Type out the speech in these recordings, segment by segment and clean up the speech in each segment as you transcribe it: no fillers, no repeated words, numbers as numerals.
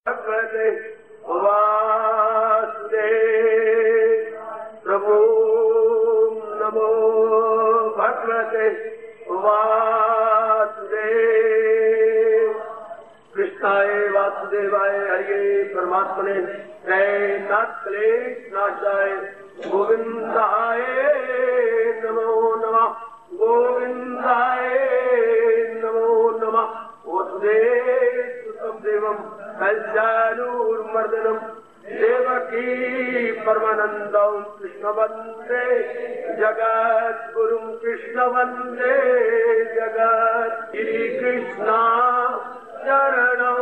भगवते वासुदेव प्रभु नमो भगवते वासुदेव कृष्णाय वासुदेवाय हरिये परमात्मने त्रैनाथ क्लेश नाशाय गोविंदाय नमो नमः गोविंदाय नमो नमः वसुदेव सुतं देवं कल्याणोर्मर्दनं देवकी परमानन्दं कृष्ण वन्दे जगद्गुरुं कृष्ण वन्दे जगद्गिरि कृष्णा चरणौ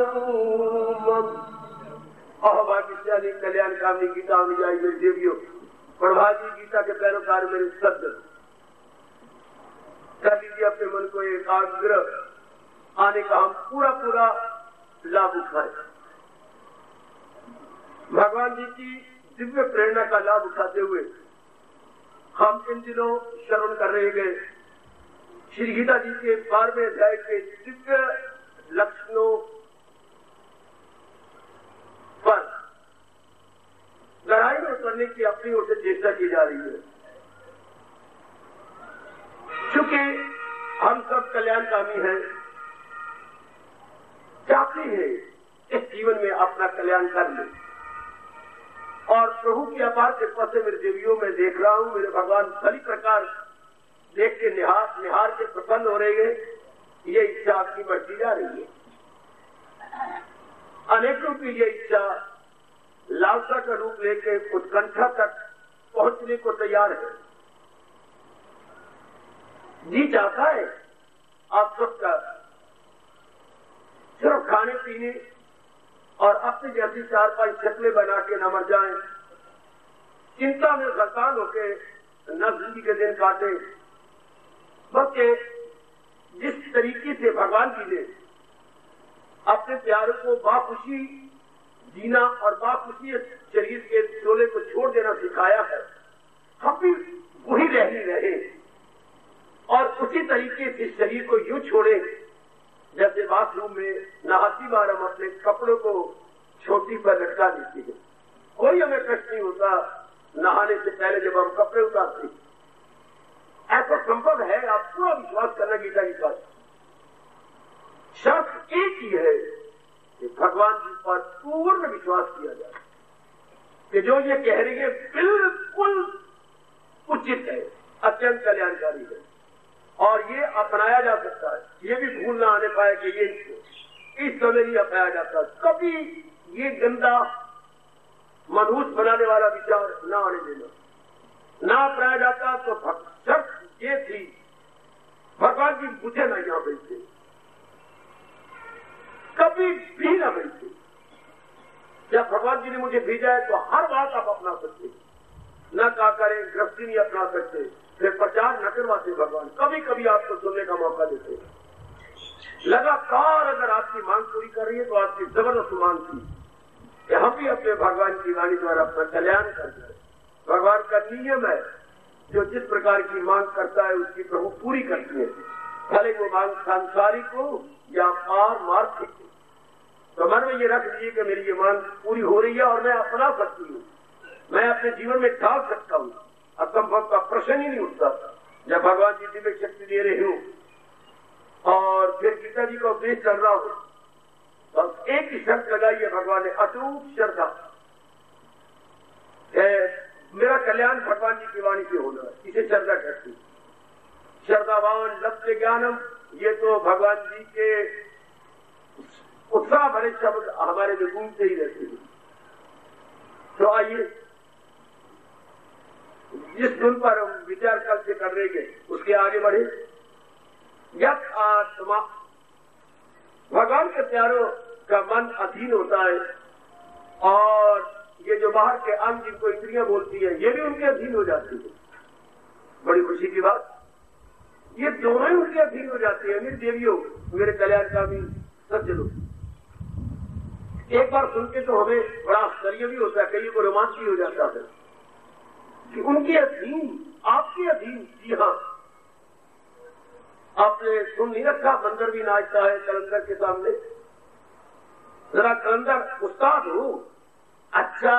अहभाग्यशाली कल्याणकामिनी गीता अनुयायी मेरी देवियों, प्रभाजी गीता के पैरोकार मेरे सज्जन, कर लीजिए अपने मन को एकाग्र, आने का हम पूरा लाभ उठाए। भगवान जी की दिव्य प्रेरणा का लाभ उठाते हुए हम इन दिनों श्रवण कर रहे गए श्री गीता जी के 12वें अध्याय के दिव्य लक्षणों पर गहराई में उतरने की अपनी ओर से चेष्टा की जा रही है। चूंकि हम सब कल्याणकामी हैं, चाहते हैं इस जीवन में अपना कल्याण कर ले, और प्रभु की अपार कृपा से मेरे देवियों में देख रहा हूं, मेरे भगवान सभी प्रकार देख के निहार के प्रसन्न हो रहे हैं। ये इच्छा आपकी बढ़ती जा रही है। अनेकों की ये इच्छा लालसा का रूप लेके उत्कंठा तक पहुंचने को तैयार है। जी चाहता है आप सबका सिर्फ खाने पीने और अपनी जैसी 4-5 छतले बना के न मर जाए, चिंता में गरकान होके न जिंदगी के दिन काटे, बल्कि जिस तरीके से भगवान जी ने अपने प्यारों को बाखुशी जीना और बाखुशी शरीर के चोले को छोड़ देना सिखाया है, हम भी वही रहे और उसी तरीके से शरीर को यूं छोड़े जैसे बाथरूम में नहाती बार हम अपने कपड़ों को छोटी पर लटका देते हैं। कोई हमें कष्ट नहीं होता नहाने से पहले जब हम कपड़े उतारते। ऐसा संभव है, आप पूरा विश्वास करना गीता के पास। शर्त एक ही है कि भगवान जी पर पूर्ण विश्वास किया जाए कि जो ये कह रही है बिल्कुल उचित है, अत्यंत कल्याणकारी है और ये अपनाया जा सकता है। ये भी भूल ना आने पाए कि ये इस समय नहीं अपनाया जाता। कभी ये गंदा मनहूस बनाने वाला विचार ना आने देना, ना अपनाया जाता तो शर्त ये थी भगवान जी मुझे ना यहां भेजते, कभी भी ना भेजते। जब भगवान जी ने मुझे भेजा है तो हर बात आप अपना सकते, न क्या करें गृहस्थी नहीं अपना सकते, फिर प्रचार न करवाते भगवान, कभी कभी आपको सुनने का मौका देते। लगातार अगर आपकी मांग पूरी कर रही है तो आपकी जबरदस्त मांग थी कि हम भी अपने भगवान की वाणी द्वारा अपना कल्याण कर जाए। भगवान का नियम है, जो जिस प्रकार की मांग करता है उसकी प्रभु पूरी करती है, भले वो मांग सांसारिक हो या पारमार्थिक हो। तो मन में ये रख लीजिए कि मेरी ये मांग पूरी हो रही है और मैं अपना सकती हूँ, मैं अपने जीवन में डाल सकता हूँ। असंभव का प्रश्न ही नहीं उठता जब भगवान जी दिव्य शक्ति दे रहे हूँ और फिर गीता जी का उपदेश चल रहा हो। बस एक ही शर्त लगाई है भगवान ने, अटूट श्रद्धा। मेरा कल्याण भगवान जी की वाणी से होना है, इसे श्रद्धा कहती है। श्रद्धावान लक्ष्य ज्ञानम, ये तो भगवान जी के उत्साह भरे शब्द हमारे में गूंजते ही रहते हैं। तो आइए जिस धुन पर हम विचार कल से कर रहे हैं उसके आगे बढ़े। यत आत्मा, भगवान के प्यारों का मन अधीन होता है और ये जो बाहर के अंग जिनको इंद्रियां बोलती है ये भी उनके अधीन हो जाती है। बड़ी खुशी की बात, ये दोनों ही उनके अधीन हो जाती है। मेरी देवियों, मेरे कल्याणकामी सज्जनों, एक बार सुन के तो हमें बड़ा आश्चर्य भी होता है, कई को रोमांच भी हो जाता है कि उनके अधीन, आपके अधीन। जी हाँ, आपने सुन नहीं रखा, बंदर भी नाचता है कलंदर के सामने। जरा कलंदर उस्ताद हो, अच्छा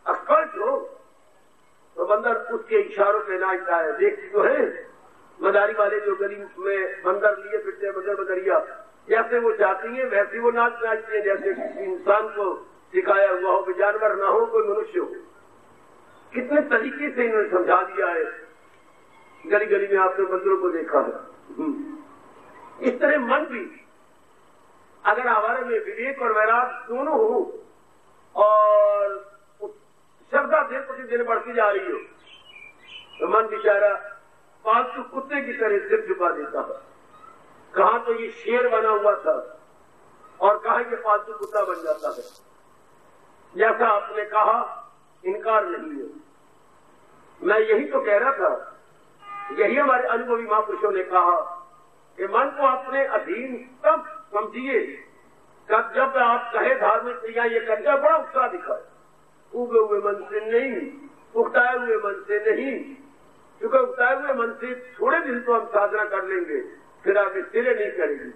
एक्सपर्ट हो, तो बंदर उसके इशारों पे नाचता है। देखती तो है मदारी वाले जो गली में बंदर लिए फिरते हैं, बंदर बदरिया, जैसे वो चाहती है वैसे वो नाचते हैं, जैसे किसी इंसान को सिखाया हुआ हो कि जानवर ना हो कोई मनुष्य हो। कितने तरीके से इन्होंने समझा दिया है। गली गली में आपने बंदरों को देखा है। इस तरह मन भी अगर हमारे में विवेक और वैराग दोनों हो और श्रद्धा दिन प्रतिदिन बढ़ती जा रही हो, तो मन बेचारा पालतू कुत्ते की तरह सिर झुका देता है। कहां तो ये शेर बना हुआ था और कहां ये पालतू कुत्ता बन जाता है। जैसा आपने कहा, इनकार नहीं है। मैं यही तो कह रहा था, यही हमारे अनुभवी महापुरुषों ने कहा कि मन को अपने अधीन तब समझिए जब आप कहे धार्मिक क्रिया ये करके बड़ा उत्साह दिखाए। उगे हुए मन से नहीं, उगताए हुए मन से नहीं, क्योंकि उगताए हुए मन से थोड़े दिन तो हम साधना कर लेंगे, फिर आगे सिरे नहीं करेंगे।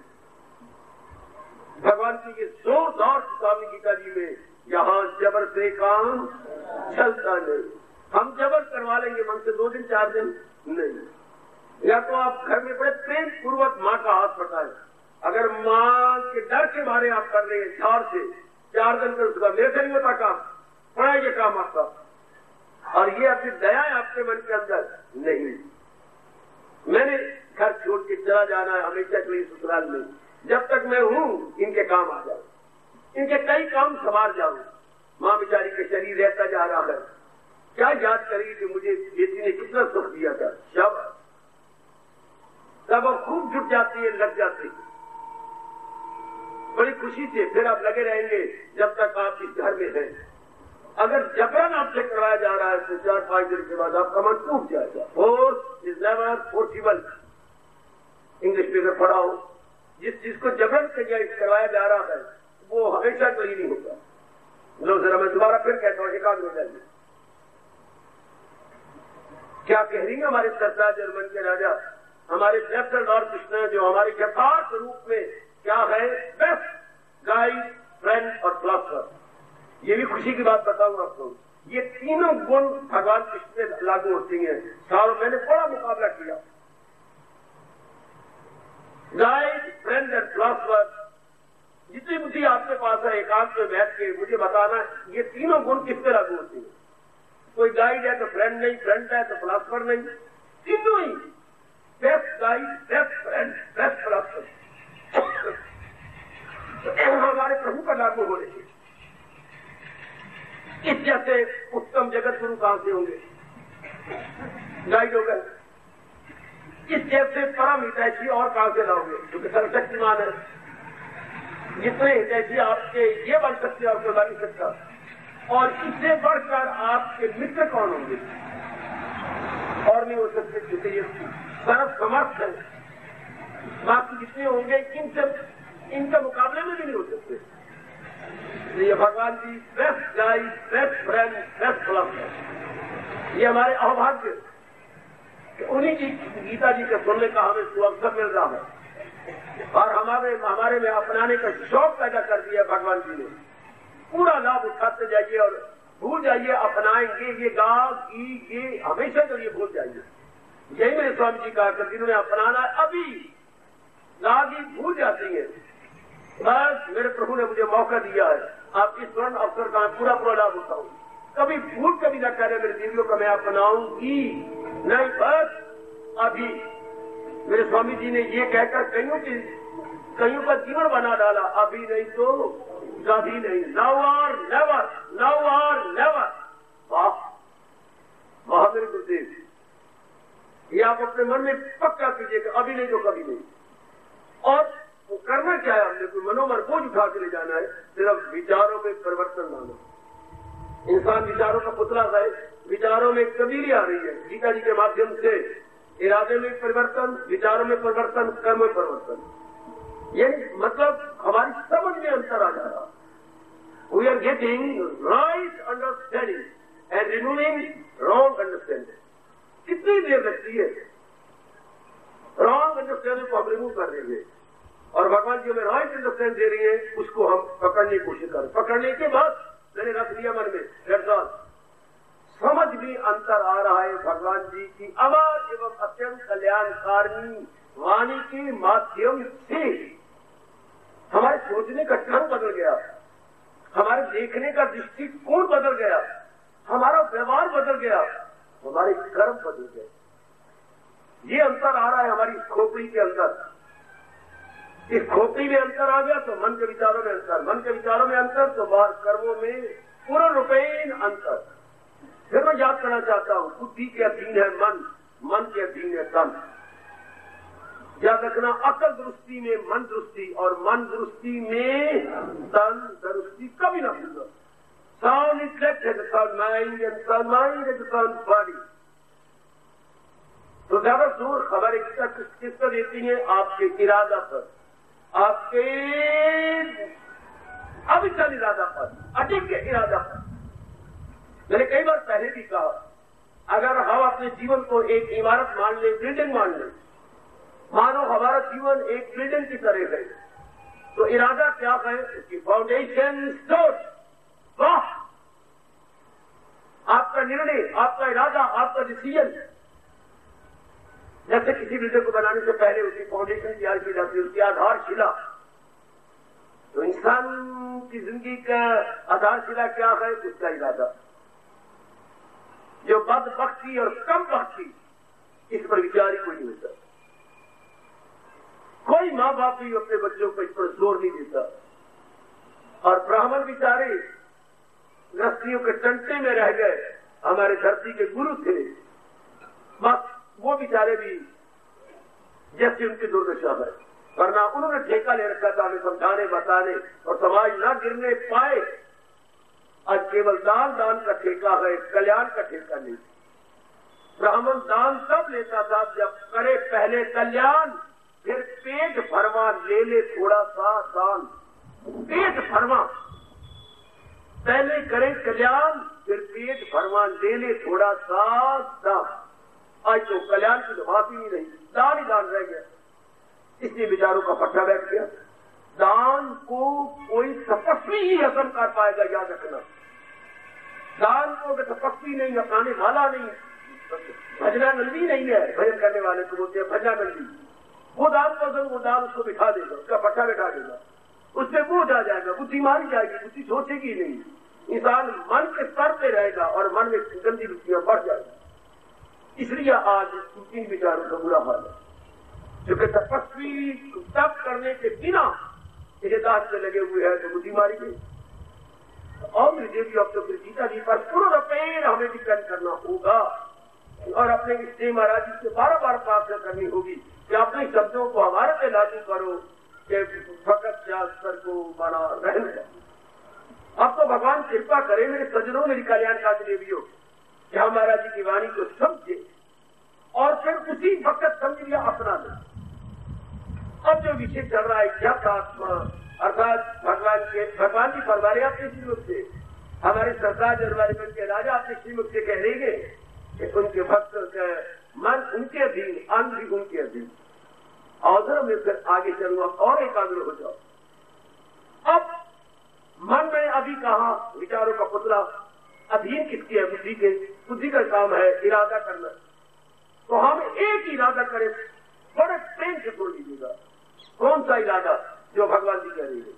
भगवान की ये जोरदार स्वामी गीता जी में, यहाँ जबर से काम चलता नहीं। हम जबर करवा लेंगे मन से 2 दिन 4 दिन नहीं। या तो आप घर में बड़े प्रेम पूर्वक माँ का हाथ पटाए। अगर माँ के डर के बारे आप कर रहे हैं 4 से 4 दिन कर उसका मेरे से नहीं होता काम, बड़ा ये काम आपका, और ये आपकी दया है आपके मन के अंदर नहीं। मैंने घर छोड़ के चला जाना है हमेशा के लिए ससुराल में, जब तक मैं हूं इनके काम आ जाऊं, इनके कई काम संभाल जाऊं। माँ बेचारी के शरीर रहता जा रहा है, क्या याद करी कि मुझे बेटी ने कितना सुख दिया था। शाबाश, तब अब खूब जुट जाती है, लग जाती है बड़ी खुशी से। फिर आप लगे रहेंगे जब तक आप इस घर में हैं। अगर जबरन आपसे करवाया जा रहा है तो 4-5 दिन के बाद आपका मन टूट जाएगा। Force is never forcible. English में अगर पढ़ा हो, जिस चीज को जबरन करवाया जा रहा है वो हमेशा कहीं नहीं होता। लो जरा मैं दोबारा फिर कहता हूँ, एकाग्र हो जाइए। क्या कह रही है हमारे सरताज और मन के राजा, हमारे बेस्ट लॉर्ड कृष्ण, जो हमारे यथार्थ रूप में क्या है, बेस्ट गाइड, फ्रेंड और फिलॉसफर। ये भी खुशी की बात बताऊं आपको, ये तीनों गुण भगवान कृष्ण में लागू होती हैं। सालों मैंने बड़ा मुकाबला किया, गाइड, फ्रेंड एंड फिलॉसफर। जितनी बुद्धि आपके पास है एकांत में बैठ के मुझे बताना, ये तीनों गुण किस पे लागू होती है। कोई गाइड है तो फ्रेंड नहीं, फ्रेंड है तो फिलॉसफर नहीं, तीनों ही best guide, best friend, best philosopher हमारे प्रभु का लागू हो रही है। इस जैसे उत्तम जगत गुरु कहां से होंगे, गाइड हो गए। इस जैसे परम हितैषी और कहां से लाओगे, क्योंकि सर्वशक्तिमान है। जितने हितैषी आपके ये बन सकते हैं आपको बन सकता, और इससे बढ़कर आपके मित्र कौन होंगे, और नहीं हो सकते, क्योंकि ये सर्व समर्थ है। बाकी जितने होंगे इनके मुकाबले में भी नहीं हो सकते। ये भगवान जी best guide, best friend, best philosopher, ये हमारे अभाग्य कि उन्हीं की गीता जी के सुनने का हमें अवसर मिल रहा है, और हमारे में अपनाने का शौक पैदा कर दिया भगवान जी ने। पूरा लाभ उठाते जाइए और भूल जाइए अपनाएंगे ये गा गी, ये हमेशा के लिए भूल जाइए। यही मेरे स्वामी जी कहा कि जिन्होंने अपनाना अभी गागी भूल जाती है। बस मेरे प्रभु ने मुझे मौका दिया है, आप इस स्वर्ण अवसर का पूरा पूरा लाभ उठाऊं। कभी भूल कभी न करे मेरे जीवियों को मैं अपनाऊंगी नहीं, बस अभी। मेरे स्वामी जी ने ये कहकर कईयों का जीवन बना डाला, अभी नहीं तो कभी नहीं, नाउ और नेवर, नाउ और नेवर। वाह वाह मेरे गुरुदेव, ये आप अपने मन में पक्का कीजिएगा, अभी नहीं तो कभी नहीं। और वो करना क्या है, हमने कोई मनोमन बोझ उठा के ले जाना है, सिर्फ विचारों में परिवर्तन लाना। इंसान विचारों का पुतला है, विचारों में तब्दीली आ रही है गीता जी के माध्यम से। इरादे में परिवर्तन, विचारों में परिवर्तन, कर्म में परिवर्तन, यही मतलब हमारी समझ में अंतर आ जा रहा। We are getting right understanding and removing wrong understanding. कितनी देर लगती है रॉन्ग अंडरस्टैंडिंग को हम रिमूव कर देंगे, और भगवान जी हमें राइट अंडरस्टैंड दे रही है, उसको हम पकड़ने की कोशिश करें। पकड़ने के बाद मैंने रख लिया मन में, समझ भी अंतर आ रहा है भगवान जी की अमर एवं अत्यंत कल्याणकारिणी वाणी के माध्यम से हमारे सोचने का ढंग बदल गया, हमारे देखने का दृष्टिकोण बदल गया, हमारा व्यवहार बदल गया, हमारे कर्म बदल गए। ये अंतर आ रहा है हमारी खोपड़ी के अंदर। इस खोपड़ी में अंतर आ गया तो मन के विचारों में अंतर, मन के विचारों में अंतर तो बाहर कर्मों में पूर्ण रूपेण अंतर। फिर मैं याद करना चाहता हूं, बुद्धि के अधीन है मन, मन के अधीन है तन। याद रखना, अकल दृष्टि में मन दृष्टि और मन दृष्टि में तन दृष्टि कभी ना भूलना। साउंड इज लेफ्ट है sound mind and sound mind है साउंड बॉडी। तो ज्यादा जोर हमारे किस पर देती है? आपके इरादा पर, आपके अविचल इरादा पर, अटक के इरादा पर। मैंने कई बार पहले भी कहा, अगर हम अपने जीवन को एक इमारत मान लें, बिल्डिंग मान लें, मानो हमारा जीवन एक बिल्डिंग की तरह है, तो इरादा क्या है? उसकी फाउंडेशन स्टोन। वाह, आपका निर्णय, आपका इरादा, आपका डिसीजन। जैसे किसी बिल्डिंग को बनाने से पहले उसकी फाउंडेशन तैयार की जाती है, उसकी आधारशिला। तो इंसान की जिंदगी का आधारशिला क्या है? उसका इरादा। जो बद बख्शी और कम बख्शी, इस पर विचार ही कोई नहीं होता। कोई माँ बाप भी अपने बच्चों को इस पर जोर नहीं देता। और ब्राह्मण बेचारे गृहस्थियों के टंटे में रह गए, हमारे धरती के गुरु थे, बस वो बेचारे भी जैसे उनकी दुर्दशा है, वरना उन्होंने ठेका ले रखा था हमें समझाने बताने, और समाज न गिरने पाए। आज केवल दान दान का ठेका है, कल्याण का ठेका नहीं। ब्राह्मण दान तब लेता था जब करे पहले कल्याण, फिर पेट भरवा ले ले थोड़ा सा दान। पेट भरवा, पहले करे कल्याण, फिर पेट भरवा ले ले थोड़ा सा दान। आज तो कल्याण की तो बात ही नहीं रही, दान ही दान रह गया। इसलिए विचारों का पट्टा बैठ गया। दान को कोई तपस्वी ही हजम कर पाएगा, याद रखना। दान को अगर तपस्वी नहीं, अपनाने वाला नहीं, भजनानंदी नहीं है, भजन करने वाले को बोलते हैं भजनानंदी, वो दान को वो दान उसको बिठा देगा, उसका पट्टा बिठा देगा, उससे बोझ आ जाएगा, बुद्धि मारी जाएगी, बुद्धि सोचेगी नहीं। इंसान मन के स्तर पे रहेगा और मन में गंदी वृत्तियां बढ़ जाएगी। इसलिए आज इन विचारों का बुरा हाल है, क्योंकि तपस्वी तप करने के बिना दास में लगे हुए हैं तो बुद्धि मारी गई। और देवी अब तो गीता जी पर पूर्ण रूपेण हमें डिपेंड करना होगा और अपने श्री महाराज जी से बार बार प्रार्थना करनी होगी कि अपने शब्दों को हमारे पे लागू करो कि भगत शास्त्र को बना रहने दो। अब तो भगवान कृपा करे मेरे सज्जनों, मेरी कल्याणकारी देवियों, कि हम महाराज जी की वाणी को समझे और फिर उसी भगत समझ लिया अपना ले। अब जो विषय चल रहा है जप आत्मा, अर्थात भगवान की फरमाने अपने श्रीमुख से, हमारे सरकार दरबार के राजा अपने श्रीमुख से कह देंगे कि उनके भक्त का मन उनके अधीन, अन्न भी उनके अधीन। अवसर में फिर आगे चलूंगा और एकाग्र हो जाओ। अब मन में अभी कहा विचारों का पुतला, अधीन किसकी है? बुद्धि के। बुद्धि का काम है इरादा करना। तो हम एक इरादा करें, बड़े प्रेम से बोल दीजिएगा। कौन सा इरादा? जो भगवान जी कह रही है।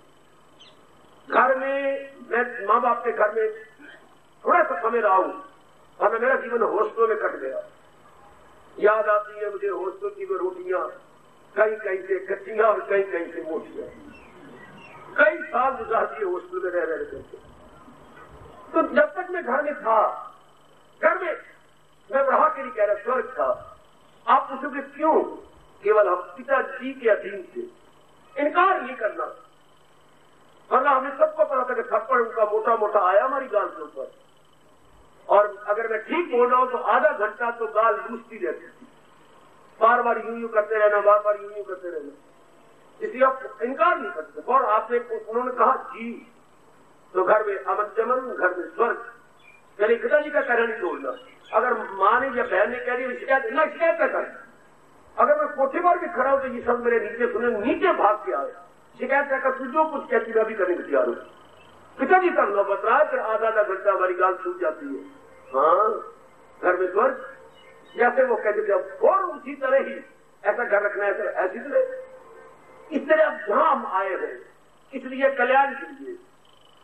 घर में मैं माँ बाप के घर में थोड़ा सा समय रहा हूं और मेरा जीवन हॉस्टलों में कट गया। याद आती है मुझे हॉस्टल की वो रोटियां, कहीं कहीं से कच्चियां और कहीं कहीं से मोटियां। कई साल गुजार दिए हॉस्टल में रह रहे करके। तो जब तक मैं घर में था, घर में मैं रहा के नहीं कह रहा, स्वर्ग था। आप पूछोगे क्यों? केवल हम पिताजी के अधीन थे। इनकार नहीं करना, वरना हमें सबको पता था कि थप्पड़ उनका मोटा मोटा आया हमारी गाल के ऊपर, और अगर मैं ठीक बोल रहा हूं तो आधा घंटा तो गाल लूसती रहती थी। बार बार यूं करते रहना, बार बार यूं करते रहना। इसलिए आप इनकार नहीं करते। और आपने उन्होंने कहा जी, तो घर में अमन चमन, घर में स्वर्ग। यानी पिताजी का कहना नहीं तोड़ना। अगर माँ ने या बहन ने कह दी शिकायत न, शिकायत न कर, अगर मैं कोठे पर भी खड़ा हूं तो ये सब मेरे नीचे सुने, नीचे भाग के आए, शिकायत कर तू जो कुछ कहती मैं भी करने को तैयार हूं। पिताजी तक नौबत रहा, फिर आधा घंटा हमारी गाल छूट जाती है। हाँ, घर में स्वर्ग, जैसे वो कहते थे और उसी तरह ही ऐसा घर रखना है, ऐसी तरह इस तरह अब जहां हम आए हैं इसलिए कल्याण के लिए,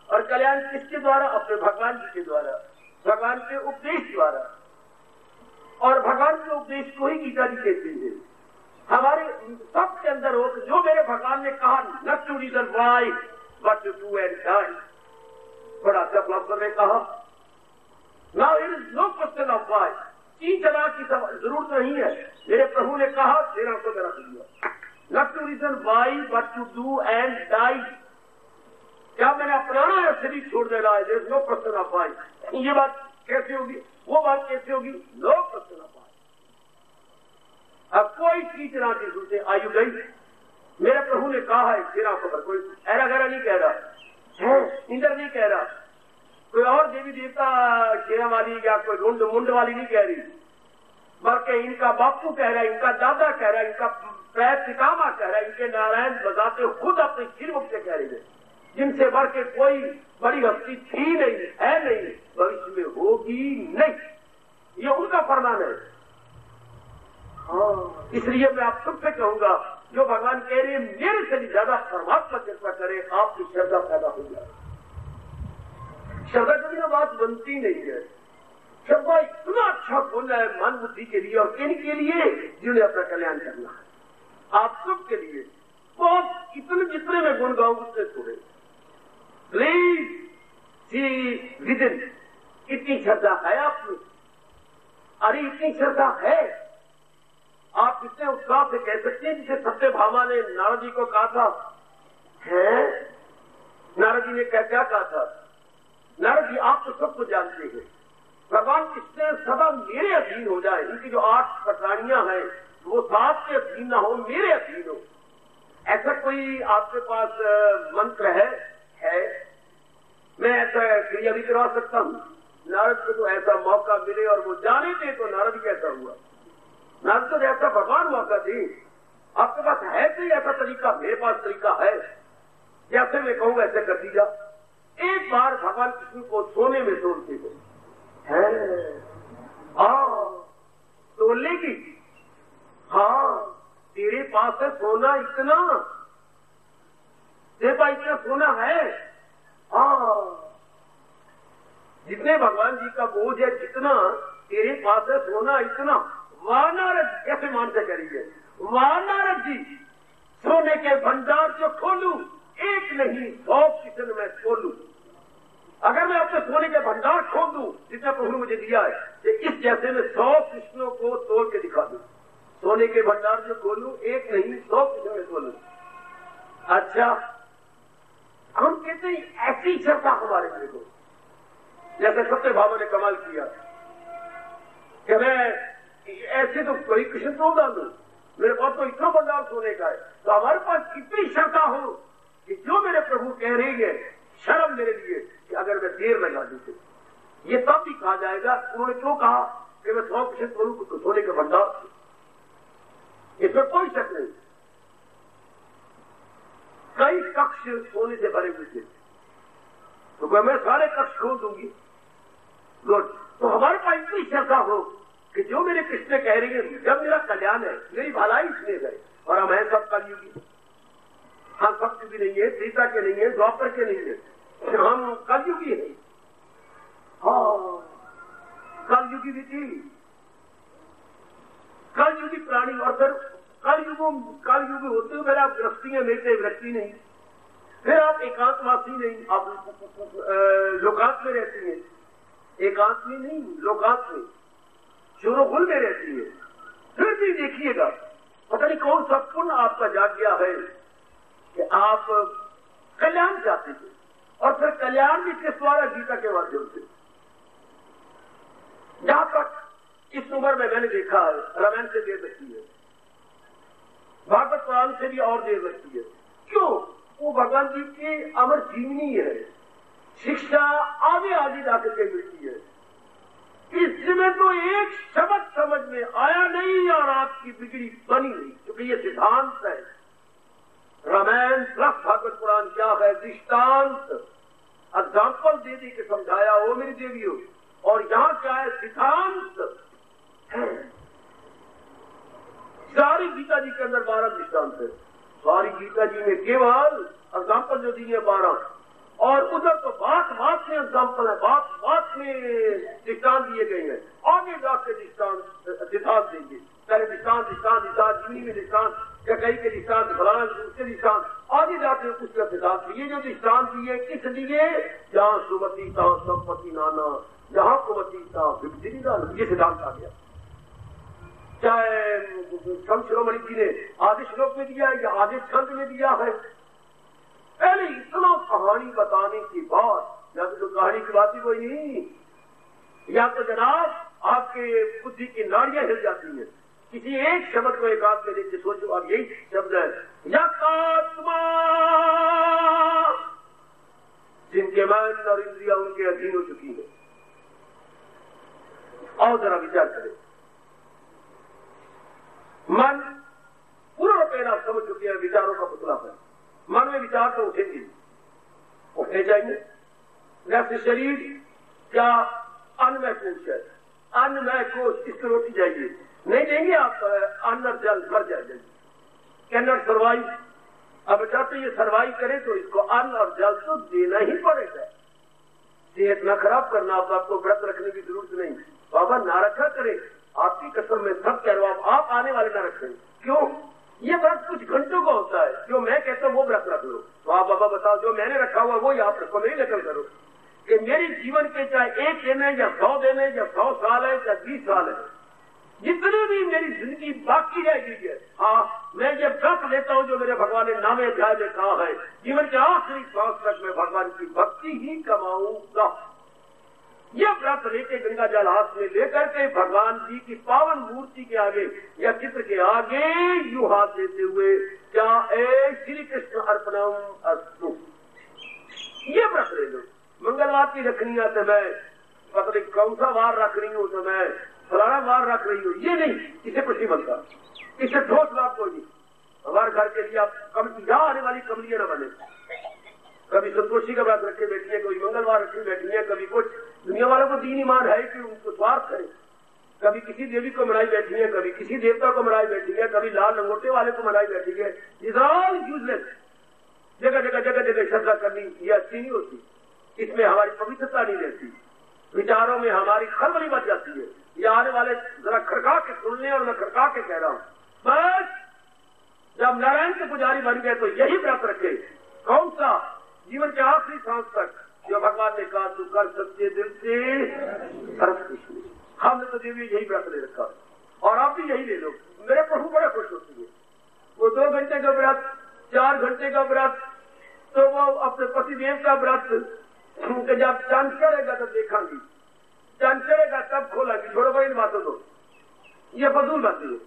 और कल्याण किसके द्वारा? अपने भगवान जी के द्वारा, भगवान के उपदेश द्वारा। और भगवान के उपदेश को ही गीता जी कहते हैं। हमारे सबके अंदर हो जो मेरे भगवान ने कहा, not to reason why but to do and die. बड़ा अच्छा फिलोसफर ने कहा, now it is no question of why, तीन तरह की जरूरत नहीं है। मेरे प्रभु ने कहा, तेरा को जरा दिया, not to reason why but to do and die. क्या मैंने अपनाना है, शरीर छोड़ देना है? There is no question of why. ये बात कैसे होगी, वो बात कैसे होगी? No question of why. अब कोई चीज ना की सोचे आयु गई, मेरे प्रभु ने कहा है, तेरा खबर कोई ऐरा गहरा नहीं कह रहा है, इंद्र नहीं कह रहा, कोई और देवी देवता शेरा वाली या कोई रुंड मुंड वाली नहीं कह रही, बल्कि इनका बापू कह रहा है, इनका दादा कह रहा है, इनका पैर पितामह कह रहा है, इनके नारायण बजाते खुद अपने सिरमुख से कह रही है, जिनसे बढ़ के कोई बड़ी हस्ती थी नहीं, है नहीं, भविष्य में होगी नहीं। ये उनका फरमान है। हाँ, इसलिए मैं आप सबसे कहूंगा, जो भगवान कह रहे हैं मेरे से भी ज्यादा परमात्मा कृपा करे, आपकी श्रद्धा पैदा हो जाए। श्रद्धा कभी ना बात बनती नहीं है। श्रद्धा इतना अच्छा बोलना है मन बुद्धि के लिए, और किन के लिए? जिन्हें अपना कल्याण करना है, आप सबके लिए। बहुत इतने जितने में गुण गाऊं उतने थोड़े। प्लीज सी विदिन, इतनी श्रद्धा है आप में? अरे इतनी श्रद्धा है, आप कितने उत्साह से कह सकते हैं, जिसे सत्यभामा ने नारद जी को कहा था। है नारद जी ने क्या कहा था? नारद जी आप तो सब कुछ जानते हैं, भगवान किसने सदा मेरे अधीन हो जाए, इनकी जो 8 पटरानियां हैं वो 7 के अधीन ना हो, मेरे अधीन हो। ऐसा कोई आपके पास मंत्र है? मैं ऐसा क्रिया भी करवा सकता हूं? नारद को तो ऐसा मौका मिले और वो जाने थे तो नारद कैसा हुआ? नारद तो ऐसा भगवान मौका दी, आपके पास है कोई ऐसा तरीका? मेरे पास तरीका है, जैसे मैं कहूँ ऐसे कर दीजा। एक बार भगवान कृष्ण को सोने में तोड़ते थे, तोड़ लेगी। हाँ, तेरे पास है सोना इतना, तेरे पास इतना सोना है। हाँ, जितने भगवान जी का बोझ है जितना, तेरे पास है सोना इतना। वाह नारद, कैसे मान से करिए, वाह नारद जी, सोने के भंडार जो खोलूं, एक नहीं 100 किशन में खोलूं। अगर मैं अपने सोने के भंडार खोल दूं जितना प्रभु ने मुझे दिया है, कि इस जैसे में 100 कृष्णों को तोड़ के दिखा दूं। सोने के भंडार जो खोलूं, एक नहीं 100 कृष्ण में खोलूं। अच्छा, हम कहते हैं ऐसी श्रद्धा हमारे लिए हो, जैसे सत्यभामा ने कमाल किया कि मैं ऐसे तो कोई कृष्ण तोड़ डालू, मेरे पास तो इतना भंडार सोने का है। तो हमारे पास कितनी श्रद्धा हो कि जो मेरे प्रभु कह रही है, शर्म मेरे लिए कि अगर मैं देर लगा दूँ, ये तब भी कहा जाएगा। उन्होंने क्यों कहा कि मैं 100% करूं तो सोने के भंडार, इसमें कोई शक नहीं। कई कक्ष सोने से भरे हुए थे, तो मैं सारे कक्ष खोल दूंगी। गुड, तो हमारे पास इतनी श्रद्धा हो कि जो मेरे कृष्ण कह रही है, जब मेरा कल्याण है, मेरी भलाई इसलिए है, और हम हैं सब कलयुगी। हम सत्युगी नहीं है, सीता के नहीं है, द्वापर के नहीं है, हम कलयुगी है। हाँ, कलयुगी विधि, कलयुगी प्राणी। और फिर कलयुग होते हुए आप गृहस्थी है, मेरे वृत्ति नहीं, फिर आप एकांतवासी नहीं, आप लोकांत में रहती है। एकांत में नहीं, लोकांत में, शोरोगुल में रहती है। फिर भी देखिएगा, पता नहीं कौन सा पुण्य आपका जाग गया है कि आप कल्याण चाहते थे, और फिर कल्याण भी किस द्वारा? गीता के माध्यम से। जहां तक इस उम्र में मैंने देखा है, रामायण से देर लगती है, भागवत पुराण से भी और देर लगती है। क्यों? वो भगवान जी की अमर जीवनी है, शिक्षा आगे आगे जाकर के मिलती है। इस इसमें तो एक शब्द समझ में आया नहीं और आपकी बिगड़ी बनी नहीं, क्योंकि ये सिद्धांत है। रामायण प्लस भागवत पुराण क्या है? दृष्टांत, एग्जाम्पल दे दे के समझाया हो मेरी देवियों। और यहाँ क्या है? सिद्धांत। सारी गीता जी के अंदर 12 दृष्टांत है। सारी गीता जी में केवल एग्जाम्पल जो दिए 12, और उधर तो बात बात में एग्जाम्पल है, बात बात में दृष्टांत दिए गए हैं। आगे जाके सिद्धांत देंगे। पहले दृष्टांत दृष्टांत दृष्टांत, जीवनी में दृष्टांत, कई के दृष्टांत, फलाना उसके दृष्टांत, आगे जाके उसका सिद्धांत दिए। जो दृष्टांत दिए किस लिए? जहाँ सुमति तहाँ संपत्ति नाना, जहाँ कुमति तहाँ विपत्ति नाना, ये सिद्धांत आ गया। चाहे संत शिरोमणि जी ने आधे श्लोक में दिया है या आधे छंद में दिया है। पहले इतना कहानी बताने के बाद, या तो कहानी की बात ही कोई नहीं, या तो जनाब आपके बुद्धि की नाड़ियां हिल जाती हैं। किसी एक शब्द को एक आध देख के सोचो, अब यही शब्द है यकात्मा, जिनके मन और इंद्रिया उनके अधीन हो चुकी है। और जरा विचार करें, मन पूरा पहला समझ चुके हैं, विचारों का पुतला है। मन में विचार तो उठेंगे, उठने चाहिए। जैसे शरीर क्या अन्नमय कोश है, अन्नमय कोश, इसको रोटी चाहिए, नहीं देंगे आप अन्न और जल मर जाएगा। Can not survive. अब चाहते ये सर्वाइव करे तो इसको अन्न और जल तो देना ही पड़ेगा। सेहत ना खराब करना, आपको व्रत रखने की जरूरत नहीं। बाबा ना रखा करे, आपकी कसम में सब कह रहा हूं, आप आने वाले ना रखें। क्यों? ये व्रत कुछ घंटों का होता है। जो मैं कहता हूँ वो व्रत रख लो। तो आप बाबा बताओ, जो मैंने रखा हुआ वो आप रखो, मेरी नकल करो कि मेरे जीवन के चाहे 1 दिन है या 100 दिन है या 100 साल है या 20 साल है, जितनी भी मेरी जिंदगी बाकी रह गई है, हाँ मैं ये व्रत लेता हूँ जो मेरे भगवान ने 9वें अध्याय में कहा है, जीवन के आखिरी सांस तक मैं भगवान की भक्ति ही कमाऊंगा। यह व्रत लेके गंगा जल हाथ में लेकर के भगवान जी की पावन मूर्ति के आगे या चित्र के आगे यूं हाथ देते हुए, क्या श्री कृष्ण अर्पणम अस्तु, ये व्रत ले लो। मंगलवार की रखनी है तो मैं पता नहीं कौन सा वार रख रही हूँ, तो मैं फलाना वार रख रही हूँ, ये नहीं, इससे कुछ नहीं बनता, इससे ठोस लाभ कोई नहीं। हमारे घर के लिए आप कभी यहाँ आने वाली कमलियां न बने। कभी संतोषी का व्रत रखे बैठी है, कभी मंगलवार रखे बैठी है, कभी कुछ। दुनिया वालों को दीन ईमान है कि उनको स्वार्थ है। कभी किसी देवी को मनाई बैठी है, कभी किसी देवता को मनाई बैठी है, कभी लाल लंगोटे वाले को मनाई बैठी है। Is all useless. जगह जगह जगह जगह श्रद्धा करनी ये अच्छी नहीं होती, इसमें हमारी पवित्रता नहीं रहती, विचारों में हमारी खलबली मच जाती है। ये आने वाले जरा खड़का के सुन लें, और मैं खड़का के कह रहा हूं, बस जब नारायण के पुजारी बन गए तो यही व्रत रखे। कौन सा? जीवन के आखिरी सांस तक जो भगवान ने कहा तू कर सच्चे दिल से सर्व कुछ। हमने तो देवी यही व्रत ले रखा, और आप भी यही ले लो। मेरे प्रभु बड़े खुश होती है। वो 2 घंटे का व्रत, 4 घंटे का व्रत, तो वो अपने पतिदेव का व्रत जब चांद चढ़ेगा तब देखांगी, चांद चढ़ेगा तब खोलांगी। छोड़ो भाई इन बातों को, ये फजूल बातें है।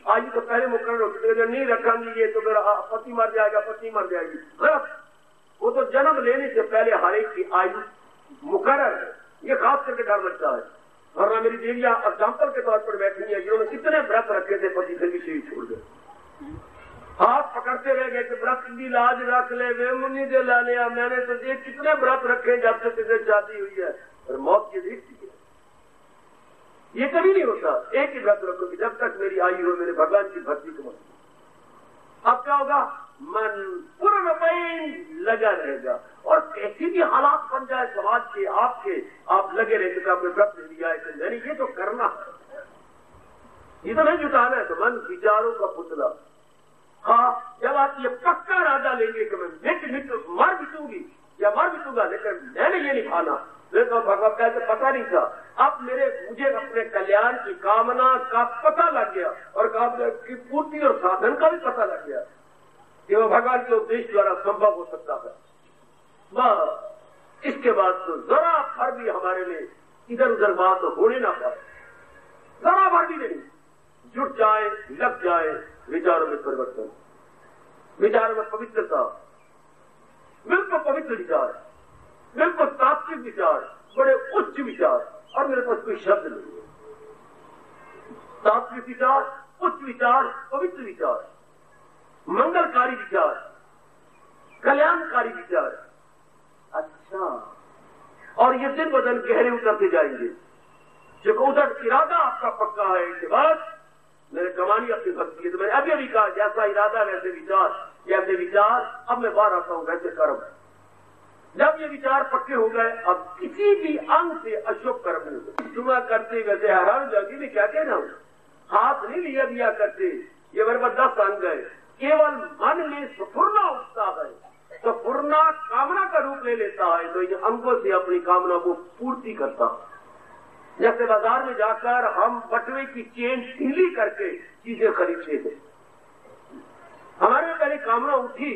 आज तो पहले मुकर्रर होती है, नहीं रखांगी ये तो मेरा पति मर जाएगा, पत्नी मर जाएगी। गलत। वो तो जन्म लेने से पहले हर एक की आयु मुकर्रर है, ये खास करके डर लगता है। वरना मेरी देवियां एग्जाम्पल के तौर पर बैठी है, जिन्होंने कितने व्रत रखे थे, पति फिर भी शरीर छोड़ गए। हाथ पकड़ते रह गए कि व्रत की लाज रख ले, वे मुन्नी दे ला लिया। मैंने तो ये कितने व्रत रखे जब से तुझे शादी हुई है, और मौत की देखती है। ये कभी नहीं होता। एक ही व्रत रखो कि जब तक मेरी आयु हो मेरे भगवान की भक्ति को मत। अब क्या होगा? मन पूर्ण लगा रहेगा, और कैसी भी हालात बन जाए समाज के, आपके, आप लगे रहेंगे। आपने व्रत ले लिया है, यानी ये तो करना है, ये तो नहीं जुटाना है। तो मन विचारों का पुतला। हाँ, जब आप ये पक्का इरादा लेंगे कि मैं मिट मर बितूंगी या मर बितूंगा, लेकिन मैंने ये नहीं खाना, तो भगवान का तो पता नहीं था। अब मुझे अपने कल्याण की कामना का पता लग गया, और की पूर्ति और साधन का भी पता लग गया कि वो भगवान के उपदेश द्वारा संभव हो सकता है। बस इसके बाद तो जरा भर भी हमारे लिए इधर उधर बात होने ना पाए, जरा भर भी नहीं। जुट जाए, लग जाए विचारों में परिवर्तन, विचारों में पवित्रता, बिल्कुल पवित्र विचार, बिल्कुल तात्विक विचार, बड़े उच्च विचार। और मेरे पास कोई शब्द नहीं है। सात्विक विचार, उच्च विचार, पवित्र विचार, मंगलकारी विचार, कल्याणकारी विचार। अच्छा, और ये दिन ब दिन गहरे उतरते जाएंगे। जो उधर इरादा आपका पक्का है इसके बाद मैंने कमानी अपनी भक्ति है, तो मैंने अभी अभी कहा जैसा इरादा वैसे विचार, जैसे विचार अब मैं बाहर आता हूं वैसे कर्म। जब ये विचार पक्के हो गए अब किसी भी अंग से अशुभ कर्म नहीं होता। सुना करते वैसे हर जगह में क्या कहना हूं, हाथ नहीं लिया दिया करते, ये मेरे पास 10 अंग है। केवल मन में स्फुरना उठता है, स्फुरना कामना का रूप ले लेता है, तो इन अंगों से अपनी कामना को पूर्ति करता। जैसे बाजार में जाकर हम बटुए की चेन ढीली करके चीजें खरीदते थे, हमारे में पहले कामना उठी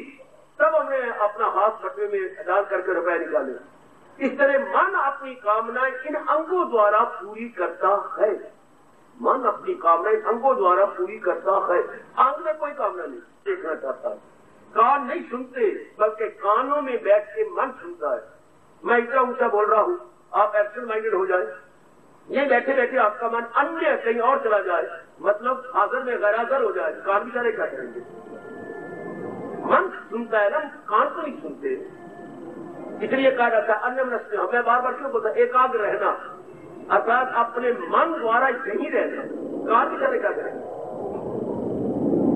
तब हमने अपना हाथ बटुए में डाल करके रुपए निकाले। इस तरह मन अपनी कामनाएं इन अंगों द्वारा पूरी करता है। मन अपनी कामनाएं अंगों द्वारा पूरी करता है। अंग में कोई कामना नहीं देखना चाहता, कान नहीं सुनते, बल्कि कानों में बैठ के मन सुनता है। मैं इतना ऊंचा बोल रहा हूं, आप एब्सेंट माइंडेड हो जाए, ये बैठे बैठे आपका मन अन्य कहीं और चला जाए, मतलब हाजिर में गैरहाजिर हो जाए, कान बेचारे क्या करेंगे? मन सुनता है ना, कान तो नहीं सुनते। इसलिए कहा जाता है अन्य मनस्य, हमें बार बार क्यों बोलता है एकाग्र रहना, अर्थात अपने मन द्वारा यही रहना। कान बेचारे क्या करेंगे?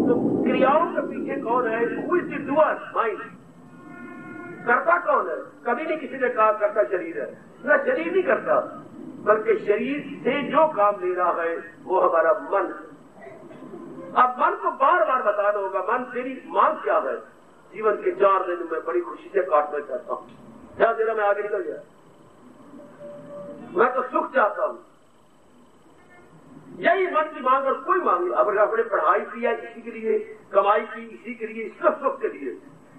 तो क्रियाओं के पीछे कौन है? Who is the doer? Mind. करता कौन है? कभी नहीं किसी ने कहा करता शरीर है, ना शरीर नहीं करता, बल्कि शरीर से जो काम ले रहा है वो हमारा मन है। अब मन को बार बार बताना होगा, मन तेरी मांग क्या है? जीवन के 4 दिन में बड़ी खुशी से काटना चाहता हूं, क्या तेरा मैं आगे निकल गया, मैं तो सुख चाहता हूं, यही मन की मांग और कोई मांग नहीं। अगर आपने पढ़ाई की है इसी के लिए, कमाई की इसी के लिए, सिर्फ सुख के लिए,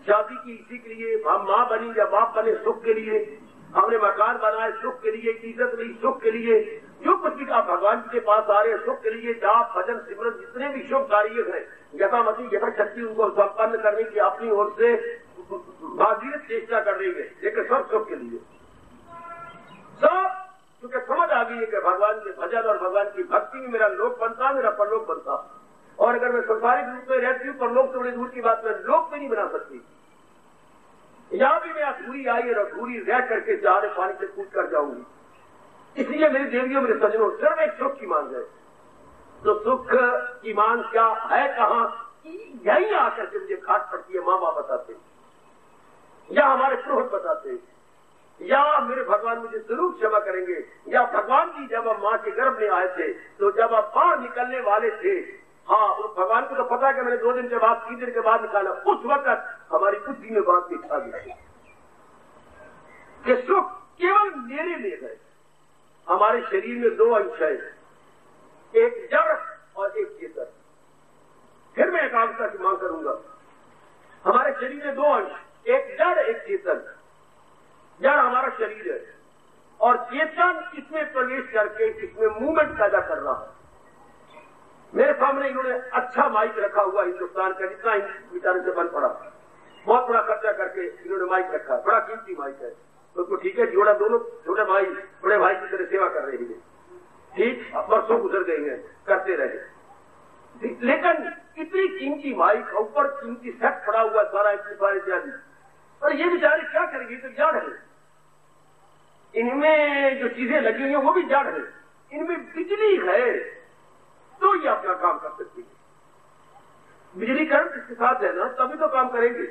शादी की इसी के लिए, हम माँ बनी या बाप बने सुख के लिए, हमने मकान बनाए सुख के लिए, इज्जत ली सुख के लिए, जो कुछ भी आप भगवान के पास आ रहे हैं सुख के लिए, जाप भजन सिमरन जितने भी शुभ कार्य हैं यथामति यथाशक्ति उनको संपन्न करने की अपनी ओर से भागीरथ चेष्टा कर रही है, लेकिन सब सुख के लिए। सब क्योंकि समझ आ गई है कि भगवान के भजन और भगवान की भक्ति में मेरा लोक बनता, मेरा परलोक बनता। और अगर मैं संसारिक रूप में रहती हूँ, परलोक तो बड़ी दूर की बात, मैं लोक में नहीं बना सकती। यहां भी मैं अधूरी आई और अधूरी रह करके जहां पानी से कूद कर जाऊंगी। इसलिए मेरी देवियों, मेरे सज्जनों, सिर्फ एक सुख की मांग है। तो सुख की मांग क्या है, कहां? यही आकर के मुझे खाट पड़ती है, माँ बाप बताते, या हमारे पुरोहित बताते, या मेरे भगवान मुझे जरूर क्षमा करेंगे, या भगवान जी जब हम माँ के गर्भ में आए थे, तो जब आप बाहर निकलने वाले थे, हाँ, उस भगवान को तो पता है कि मैंने 2 दिन के बाद 3 दिन के बाद निकाला, उस वक्त हमारी बुद्धि में बात दिखा दी कि सुख केवल मेरे लिए है। हमारे शरीर में 2 अंश है, एक जड़ और एक चेतन। फिर मैं एकाग्रता की मांग करूंगा। हमारे शरीर में 2 अंश, एक जड़ एक चेतन। जड़ हमारा शरीर है और चेतन इसमें प्रवेश करके इसमें मूवमेंट पैदा कर रहा है। मेरे सामने इन्होंने अच्छा माइक रखा हुआ हिंदुस्तान का, जितना बेचारे से बन पड़ा, बहुत बड़ा खर्चा करके इन्होंने माइक रखा, बड़ा कीमती माइक है। तो ठीक है, जोड़ा दोनों छोटे भाई बड़े भाई की तरह सेवा कर रहे हैं, ठीक, वर्षों गुजर गए हैं, करते रहे। लेकिन इतनी कीमती माइक, ऊपर कीमती सेट पड़ा हुआ सारा एम्पलीफायर इत्यादि, और ये बेचारे क्या करेंगे? तो जड़ है, इनमें जो चीजें लगी हुई है वो भी जड़ है, इनमें बिजली है तो ये अपना काम कर सकती है। बिजली करंट इसके साथ है ना, तभी तो काम करेंगे।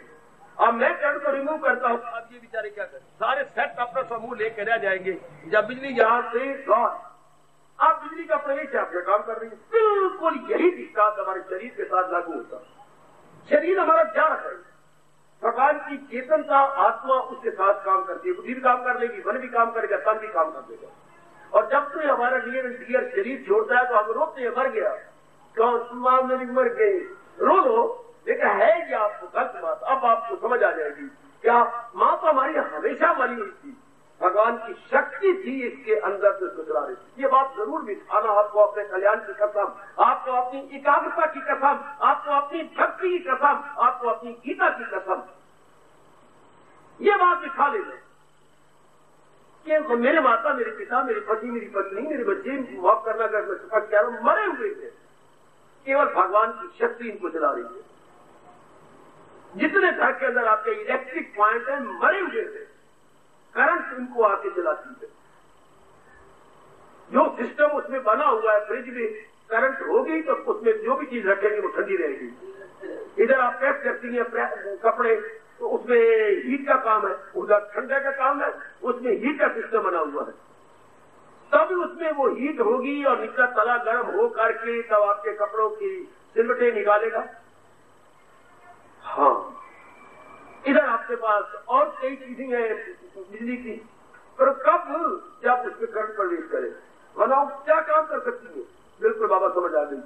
अब मैं करंट को रिमूव करता हूं, अब ये बेचारे क्या करें? सारे सेट अपना समूह लेकर रह जाएंगे। जब बिजली यहां से गॉन, आप बिजली का प्रवेश आपका काम कर रही है। बिल्कुल यही दृष्टांत हमारे शरीर के साथ लागू होता। शरीर हमारा जड़ है, भगवान की चेतनता आत्मा उसके साथ काम करती है। बुद्धि भी काम कर लेगी, मन भी काम करेगा, तन भी काम कर देगा। और जब से हमारा नियर एंड डियर शरीर छोड़ता है तो हम रोते हैं, मर गया, कौन मां मेरी मर गई, रो लो, लेकिन है ये आपको गलत बात। अब आपको समझ आ जाएगी, क्या मां तो हमारी हमेशा मरी हुई थी, भगवान की शक्ति थी इसके अंदर से सुधरा रही थी। ये बात जरूर बिठाना आपको, अपने कल्याण की कसम, आपको अपनी एकाग्रता की कसम, आपको अपनी भक्ति की कसम, आपको अपनी गीता की कसम, ये बात बिठा लेना कि तो मेरे माता, मेरे पिता, मेरे पति, मेरी पत्नी, मेरे बच्चे वॉक करना कर मरे हुए थे। केवल भगवान की शक्ति इनको चला रही है। जितने घर के अंदर आपके इलेक्ट्रिक पॉइंट है मरे हुए थे, करंट इनको आके चलाती है। जो सिस्टम उसमें बना हुआ है, फ्रिज में करंट होगी तो उसमें जो भी चीज रखेंगे वो ठंडी रहेगी। इधर आप प्रेस करती हैं कपड़े, तो उसमें हीट का काम है, उधर ठंडा का काम है, उसमें हीट का सिस्टम बना हुआ है। तब उसमें वो हीट होगी और निचला तला गर्म हो करके तब आपके कपड़ों की सिलवटें निकालेगा। हाँ, इधर आपके पास और कई चीजें हैं बिजली की, पर कब जब उसमें करंट प्रवेश करे बनाओ क्या काम कर सकती है। बिल्कुल बाबा समझ आ गई।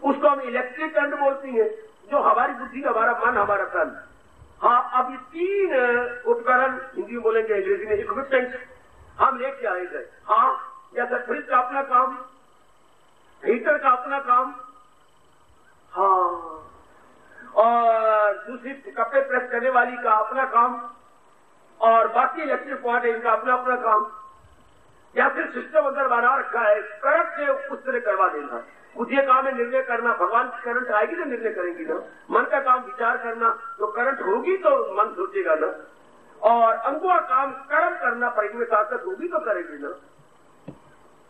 उसको हम इलेक्ट्रिक करंट बोलती है, जो हमारी बुद्धि, हमारा मन, हमारा तन। हाँ, अब ये 3 उपकरण हिंदी में बोलेंगे, अंग्रेजी में इक्विपमेंट हम लेके आएंगे। हाँ, जैसे फ्रिज का अपना काम, हीटर का अपना काम, हाँ, और दूसरी कपड़े प्रेस करने वाली का अपना काम, और बाकी इलेक्ट्रिक पॉइंट है इनका अपना अपना काम। या फिर सिस्टम अंदर बना रखा है, करंट से उस तरह करवा देना। मुझे काम है निर्णय करना, भगवान की करंट आएगी तो निर्णय करेंगी ना। मन का काम विचार करना, तो करंट होगी तो मन सोचेगा ना। और अंगों का काम कर्म करना, परिमेय ताकत होगी तो करेगी ना।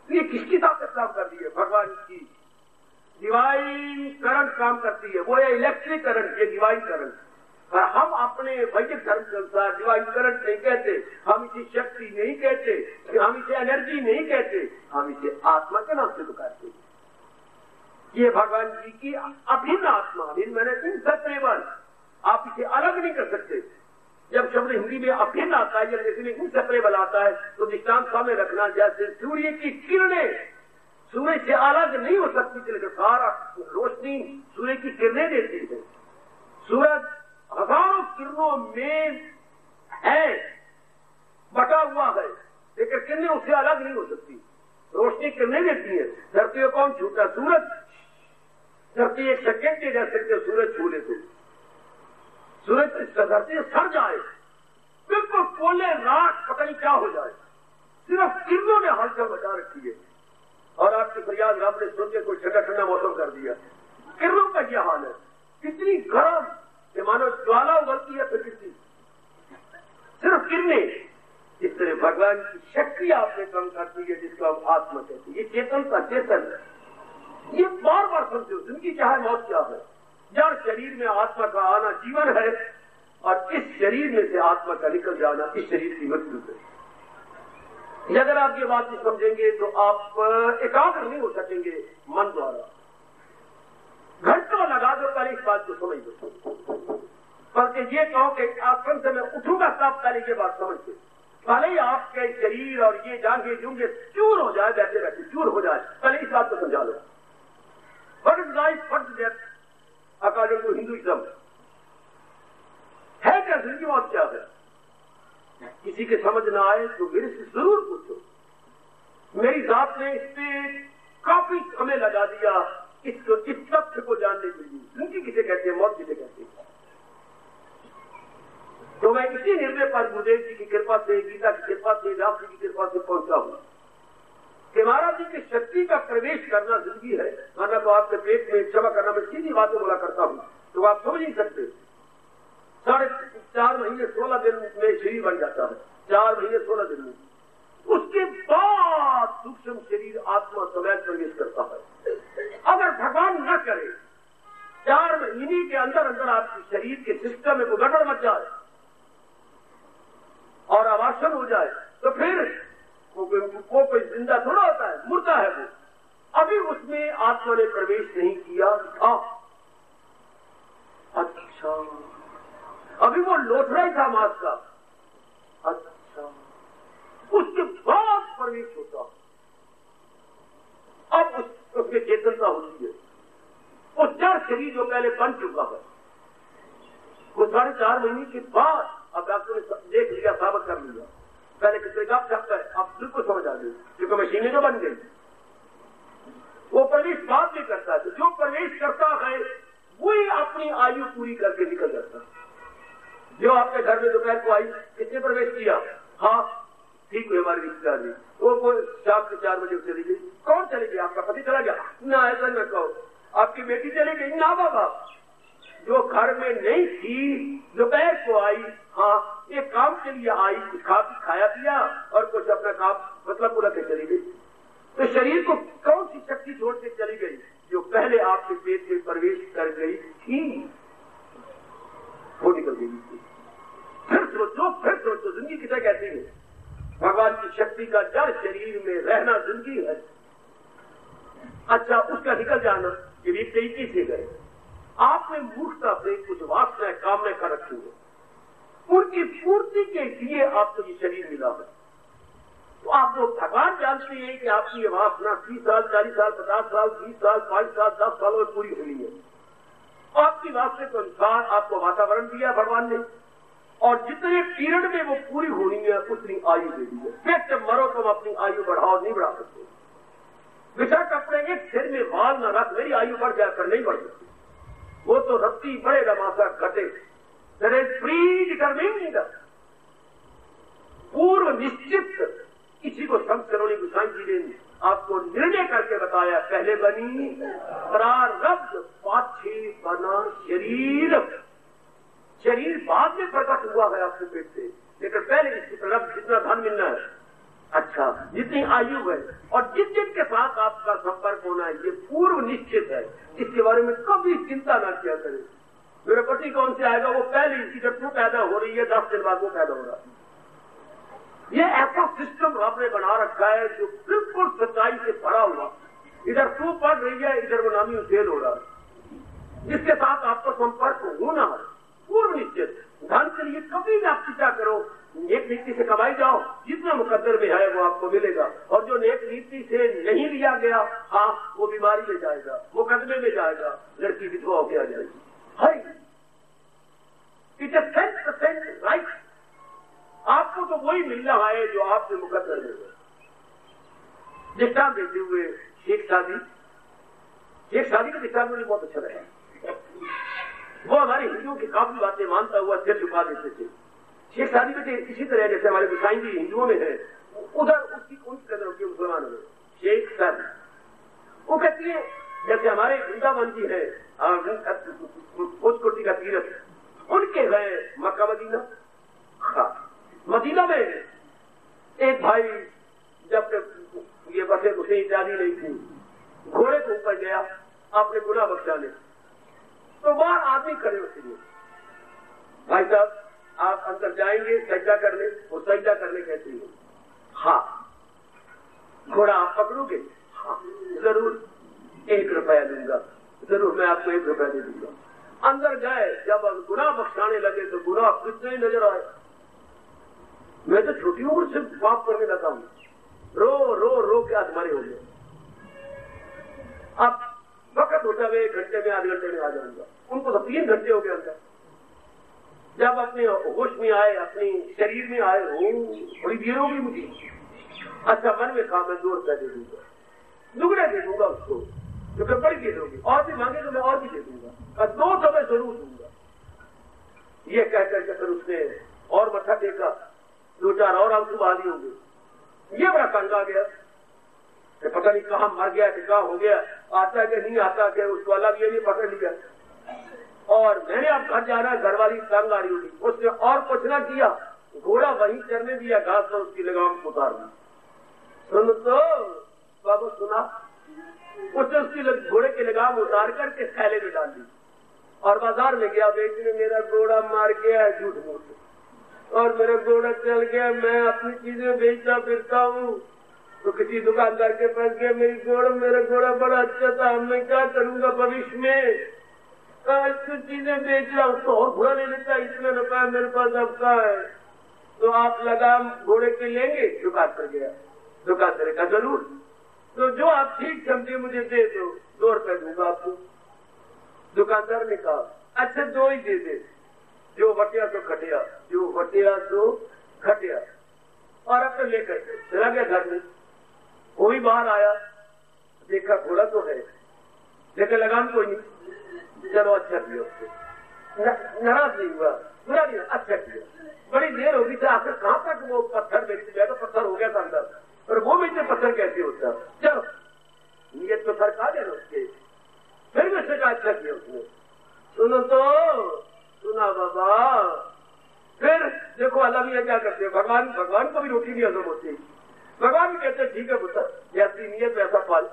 ये किसकी ताकत काम कर रही है? भगवान की डिवाइन करंट काम करती है। वो है इलेक्ट्रिक करंट, ये डिवाइन करंट। और हम अपने वैदिक धर्म के अनुसार डिवाइन करंट नहीं कहते, हम इसे शक्ति नहीं कहते, हम इसे एनर्जी नहीं कहते, हम इसे आत्मा के नाम से पुकारते हैं। ये भगवान जी की अभिन्न आत्मा, अभिन्न मैंने इनसेपरेबल, आप इसे अलग नहीं कर सकते। जब शब्द हिंदी में अभिन्न आता है, जब इसमें इनसेपरेबल आता है, तो दृष्टांत सामने रखना, जैसे सूर्य की किरणें सूर्य से अलग नहीं हो सकती, लेकिन सारा रोशनी सूर्य की किरणें देती है। सूरज हजारों किरणों में है, बटा हुआ है, लेकिन किरणें उससे अलग नहीं हो सकती। रोशनी किरणें देती है। धरती को कौन छूटा? सूरज। धरती एक सेकेंड के रह सकते, सूरज छू ले तो सूरज धरती सड़ जाए, बिल्कुल कोले रात पता नहीं क्या हो जाए, सिर्फ किरणों ने हलचल बचा रखी है। और आपकी फरियाद रब ने सुन के कोई ठंडा ठंडा मौसम कर दिया। किरणों का यह हाल है, कितनी गर्म कि मानो ज्वाला उगलती है प्रकृति, सिर्फ किरणें। इस तरह भगवान की शक्ति आपने कम करती है, जिसको हम आत्मा कहते हैं। ये चेतन का चेतन, ये बार बार समझो, जिनकी चाहे मौत क्या है। जड़ शरीर में आत्मा का आना जीवन है, और इस शरीर में से आत्मा का निकल जाना इस शरीर की मृत्यु है। अगर आप ये बात नहीं समझेंगे तो आप एकाग्र नहीं हो सकेंगे मन द्वारा। घंटों लगा दो पहले इस बात को समझ दो, बल्कि ये कहो कि आसन से मैं उठूंगा तब पहले ये बात समझ दो। पहले ही आपके शरीर और ये जांघें जूंगे चूर हो जाए, बैठे बैठे चूर हो जाए, पहले इस बात को समझा लो। What is life? What is death? According to Hinduism, है क्या? जिंदगी मौत क्या है? किसी के समझ ना आए तो मेरे से जरूर पूछो। मेरी जात ने इस पे काफी समय लगा दिया इस तथ्य को जानने के लिए। जिंदगी किसे कहते हैं, मौत किसे कहते हैं। तो मैं इसी निर्णय पर गुरुदेव जी की कृपा से, गीता की कृपा से, व्यास जी की कृपा से पहुंचा हूं कि महाराज जी की शक्ति का प्रवेश करना जिंदगी है। वरना तो आपके पेट में क्षमा करना, मैं सीधी बातें बोला करता हूं तो आप समझ नहीं सकते। 4.5 महीने 16 दिन में शरीर बन जाता है, 4 महीने 16 दिन में। उसके बाद सूक्ष्म शरीर आत्मा समय प्रवेश करता है। अगर भगवान न करे, 4 महीने के अंदर अंदर आपके शरीर के सिस्टम में कोई गड़बड़ मच जाए और आवासन हो जाए, तो फिर वो कोई जिंदा थोड़ा होता है, मुर्दा है वो। अभी उसमें आत्मा ने प्रवेश नहीं किया था। अच्छा, अभी वो लोथड़ा ही था मांस का। अच्छा, उसके बाद प्रवेश होता, अब उसमें चेतनता होती है। वो जड़ शरीर जो पहले बन चुका है, वो 4.5 महीने के बाद अब डॉक्टर ने देख लिया, साबित कर लिया। पहले किसी का सकता है, अब बिल्कुल समझ आ गई, क्योंकि मशीनें जो बन गई। वो प्रवेश बाद में करता है, तो जो प्रवेश करता है वही अपनी आयु पूरी करके निकल जाता है। जो आपके घर में दोपहर को आई, किसने प्रवेश किया? हाँ, ठीक हुई हमारी हमारी रिश्तेदारी, वो शाम के 4 बजे चली गई। कौन चली गई? आपका पति चला गया? ना ऐसा न कहो। आपकी बेटी चली गई? ना बाबा, जो घर में नहीं थी, दोपहर को आई, हाँ ये काम के लिए आई, कुछ खाया पिया और कुछ अपना काम मतलब पूरा के चली गई। तो शरीर को कौन सी शक्ति छोड़ के चली गई? जो पहले आपके पेट में प्रवेश कर गई थी, वो निकल गई थी। फिर सोचो जिंदगी किसे कहती है? भगवान की शक्ति का जड़ शरीर में रहना जिंदगी है। अच्छा, उसका निकल जाना ये भी तेजी से गए। आपने मूर्खता से कुछ वासना कामना कर रखी है, उनकी पूर्ति के लिए आपको ये शरीर मिला है। तो आप लोग भगवान जानते हैं कि आपकी ये वासना 30 साल, 40 साल, 50 साल, 20 साल, 5 साल, 10 सालों में पूरी होनी है। आपकी वासना के अनुसार आपको वातावरण दिया भगवान ने, और जितने पीरियड में वो पूरी होनी है उतनी आयु दे दी है। फिर जब मरो तुम अपनी आयु बढ़ाओ, नहीं बढ़ा सकते। बेशक अपने एक सिर में बाल न रख, मेरी आयु बढ़ जाकर नहीं बढ़ सकती। वो तो रत्ती बढ़ेगा मासा घटे। प्री डिटरमिन्ड, पूर्व निश्चित। इसी को संत करोड़ी गोसाई जी ने आपको निर्णय करके बताया, पहले बनी प्रारब्ध, पाछे बना शरीर। शरीर बाद में प्रकट हुआ है आपके पेट से, लेकिन पहले इसकी प्रारब्ध जितना धन मिलना है, अच्छा जितनी आयु है और जिस जिनके साथ आपका संपर्क होना है, ये पूर्व निश्चित है। इसके बारे में कभी चिंता न किया करें। मेरा पति कौन से आएगा, वो पहले इसकी जब तू पैदा हो रही है 10 दिन बाद वो पैदा हो रहा है। ये ऐसा सिस्टम आपने बना रखा है जो बिल्कुल सच्चाई से भरा हुआ। इधर तू पढ़ रही है, इधर वो नामी फेल हो रहा है। जिसके साथ आपको संपर्क होना है पूर्व निश्चित। धन के लिए कभी भी आप चिंता करो, एक नीति से कमाई जाओ, जितना मुकद्दर में है वो आपको मिलेगा। और जो नेक नीति से नहीं लिया गया, हाँ वो बीमारी में जाएगा, मुकदमे में जाएगा, लड़की विधवा होकर आ जाएगी। है इट इज 10% राइट। आपको तो वही मिल रहा है जो आपसे मुकद्दर में है। दीक्षा देते हुए शेख शादी का दीक्षा मुझे बहुत अच्छा लगा। वो हमारे हिंदुओं की काफी बातें मानता हुआ सिर झुका देते थे। शेख शादी बेटे इसी तरह जैसे हमारे गोसाई जी हिंदुओं में है, उधर उनकी कदर होती है मुसलमानों में। शेख सर वो कहती है जैसे हमारे वृंदावन जी है, कोटि का तीरथ, उनके है मक्का मदीना। हाँ, मदीना में एक भाई जब ये बसें उसे इत्यादि नहीं थी, घोड़े के ऊपर गया, आपने गुनाह बख्शाने, तो वहां आदमी खड़े होते हैं, भाई साहब आप अंदर जाएंगे सजदा करने, वो सजदा करने कहते हैं। हाँ, घोड़ा आप पकड़ोगे? हाँ जरूर, 1 रुपया दूंगा, जरूर मैं आपको 1 रुपया दे दूंगा। अंदर गए, जब गुनाह बख्शाने लगे तो गुनाह कितने नजर आए। मैं तो छोटी उम्र से पाप करने लगा हूं, रो रो रो के आधमारे हो गए। अब वक्त होता है 1 घंटे में, आधे घंटे में आ जाऊंगा। उनको तो 3 घंटे हो गए अंदर। जब अपने होश में आए, अपने शरीर में आए, बड़ी देर होगी मुझे। अच्छा मन में कहा मैं 2 रुपया दे दूंगा, दुगने दे दूंगा उसको, क्योंकि बड़ी देर होगी, और भी मांगे तो मैं और भी दे दूंगा, और 2 समय जरूर दूंगा। ये कहकर के फिर उसने और मत्था टेका, 2-4 और आंसू बहाली होंगे। ये बड़ा तंग आ गया कि पता नहीं कहाँ मर गया कि कहाँ हो गया, आता कि नहीं आता कि उसको अलग ये नहीं पकड़ लिया। और मैंने अब घर जाना है, घरवाली तंग आ रही होगी, उसने और कुछ ना किया, घोड़ा वहीं चरने दिया, घास पर उसकी लगाम उतार दी। सुन तो बाबू सुना, उसने उसकी घोड़े की लगाम उतार करके थैले में डाल दी और बाजार में गया, बेटी ने मेरा घोड़ा मार गया है झूठ मूठ, और मेरा घोड़ा चल गया, मैं अपनी चीजें बेचता फिरता हूँ। तो किसी दुकानदार के पास गया, मेरा घोड़ा बड़ा अच्छा था, मैं क्या करूंगा भविष्य में, चीजें बेच रहा हूँ तो और घोड़ा ले लेता, इतना रुपया मेरे पास अब का है, तो आप लगाम घोड़े के लेंगे? दुकान पर गया, दुकानदार का जरूर, तो जो आप ठीक समझे मुझे दे दो, 2 रुपए दूंगा आपको। दुकानदार ने कहा अच्छा 2 ही दे दे, जो वटिया तो खटिया, जो वटिया तो खटिया। और अब तो लेकर चला गया घर में। वो भी बाहर आया, देखा घोड़ा तो है लेकिन लगाम कोई नहीं। चलो अच्छा किया, उसको नाराज नहीं हुआ, बुरा नहीं, अच्छा किया। बड़ी देर हो गई थी, आखिर कहाँ तक वो पत्थर बेचते गया, तो पत्थर हो गया था अंदर। होते। भगवान भी कहते ठीक है पुत्र, जैसी नीयत वैसा फल।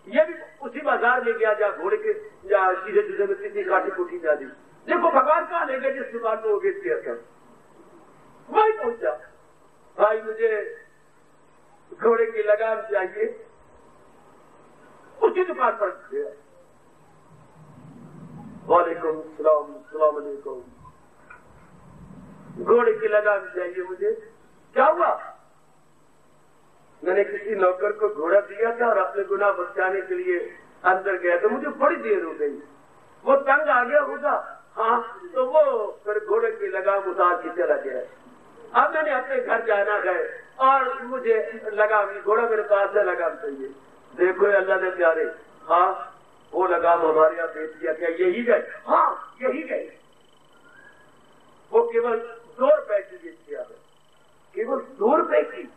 ये भी उसी बाजार में गया जहाँ घोड़े के या सीधे सीधे में कितनी काटी कुटी जा दी। देखो भगवान कहाँ ले गए जिस दुकान में वो बेच किया था, वही पहुंचा। भाई मुझे घोड़े की लगाम चाहिए, उसी दुकान पर गया। वालेकुम सलाम, सलाम अलैकुम। घोड़े की लगाम चाहिए मुझे। क्या हुआ? मैंने किसी नौकर को घोड़ा दिया था और अपने गुनाह बचाने के लिए अंदर गया, तो मुझे बड़ी देर हो गई। वो तंग आ गया होगा, हाँ, तो वो फिर घोड़े की लगाम उतार के चला गया। अब मैंने अपने घर जाना है और मुझे लगाम, घोड़ा मेरे पास है, लगाम चाहिए। देखो अल्लाह ने प्यारे, हाँ वो लगाम हमारे यहाँ बेच दिया। क्या यही गए? हाँ यही गए। वो केवल 2 रुपए की बेच दिया है, केवल 2 रुपए की।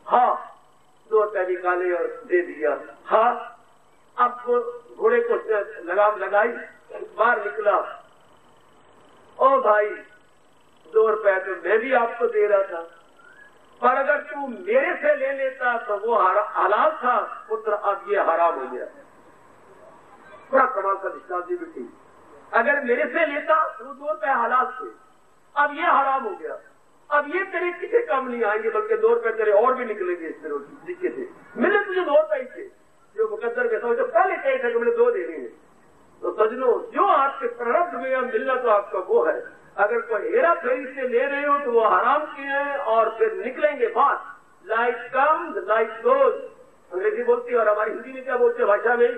हाँ 2 रुपए निकाले और दे दिया। हाँ अब वो घोड़े को लगाम लगाई, बाहर निकला। ओ भाई 2 रुपए तो मैं भी आपको दे रहा था, पर अगर तू मेरे से ले लेता तो वो हलाल था पुत्र, अब ये हराम हो गया। बड़ा कमाल का दृष्टांत दी बेटी। अगर मेरे से लेता तो 2 रुपए हलाल थे, अब ये हराम हो गया। अब ये तेरे किसी काम नहीं आएंगे, बल्कि 2 रुपए तेरे और भी निकलेंगे इस तरह तरीके से। मिले तुझे 2 रुपए थे, जो मुकद्दर के समझ पहले कहे थे कि मुझे 2 देने हैं। तो सजनों, जो आपके प्रारब्ध में मिलना तो आपका वो है। अगर कोई हेरा फेरी से ले रहे हो तो वो हराम किए हैं और फिर निकलेंगे बात। लाइक कम्स लाइक गोज, अंग्रेजी बोलती है और हमारी हिंदी में क्या बोलते हैं भाषा में?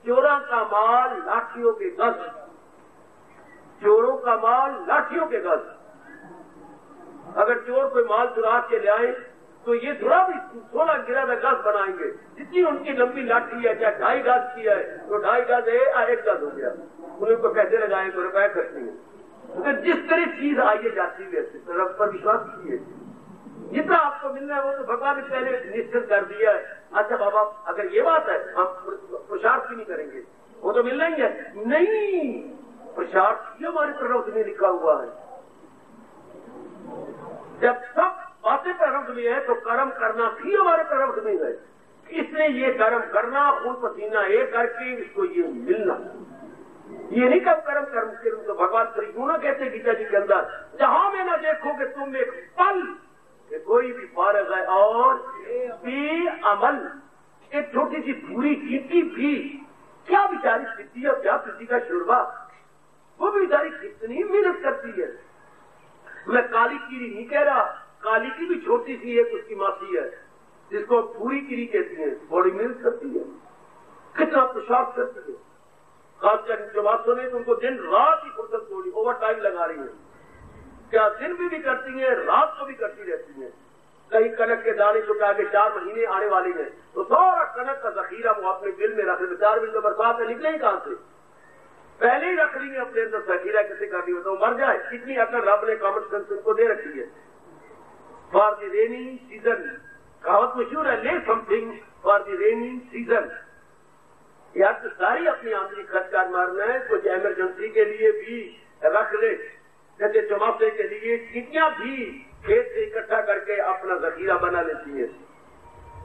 चोरों का माल लाठियों के गज, चोरों का माल लाठियों के गज। अगर चोर कोई माल चुरा के ले आए तो ये थोड़ा भी 16 गिरा गज बनाएंगे। जितनी उनकी लंबी लाठी है, चाहे 2.5 गज की है तो 2.5 गज है, 1 गज हो गया। उनको पैसे लगाए तो रुपए करती है। तो जिस तरह चीज आई जाती है रब पर विश्वास कीजिए। जितना आपको मिलना है वो तो भगवान ने पहले निश्चित कर दिया है। अच्छा बाबा अगर ये बात है, हम पुरुषार्थ भी नहीं करेंगे, वो तो मिलना ही है। नहीं, पुरुषार्थ हमारे प्रारब्ध में लिखा हुआ है। जब सब बातें प्रारब्ध में है तो कर्म करना भी हमारे प्रारब्ध में है। इसलिए ये कर्म करना, खून पसीना एक करके इसको ये मिलना। ये नहीं कब कर्म कर्म के रूप तो भगवान श्री गुना कहते गीता जी के अंदर, जहां में ना देखोगे तुम एक पल कि कोई भी फारग है और भी अमल। एक छोटी सी पूरी चीटी भी क्या बेचारी सिद्धि और क्या सिद्धि का शुरबा, वो भी बेचारी कितनी मेहनत करती है। मैं काली कीरी नहीं कह रहा, काली की भी छोटी सी एक उसकी मासी है जिसको पूरी कीरी कहती है, बड़ी मेहनत करती है, कितना पुरुषार्थ करती है। खासकर जो बात सुने तो उनको दिन रात ही फुर्सत थोड़ी ओवर टाइम लगा रही है। क्या दिन भी करती है, रात को भी करती रहती है। कहीं कनक के दाने जो आगे 4 महीने आने वाले हैं तो सारा कनक का जखीरा वो अपने बिल में रख ले। 4 महीने तो बरसात में निकले ही कहां से, पहले ही रख ली है अपने अंदर जखीरा। किसी का भी बताओ मर जाए, इतनी अकल रब ने कॉमन सेंस उनको दे रखी है। फॉर द रेनी सीजन, कहावत मशहूर है, ले something for the rainy season. यार तो सारी अपनी आमदनी खर्च कर मारना है, कुछ इमरजेंसी के लिए भी रख ले, जैसे चौमासे के लिए चीटियां भी खेत से इकट्ठा करके अपना जखीरा बना लेती है।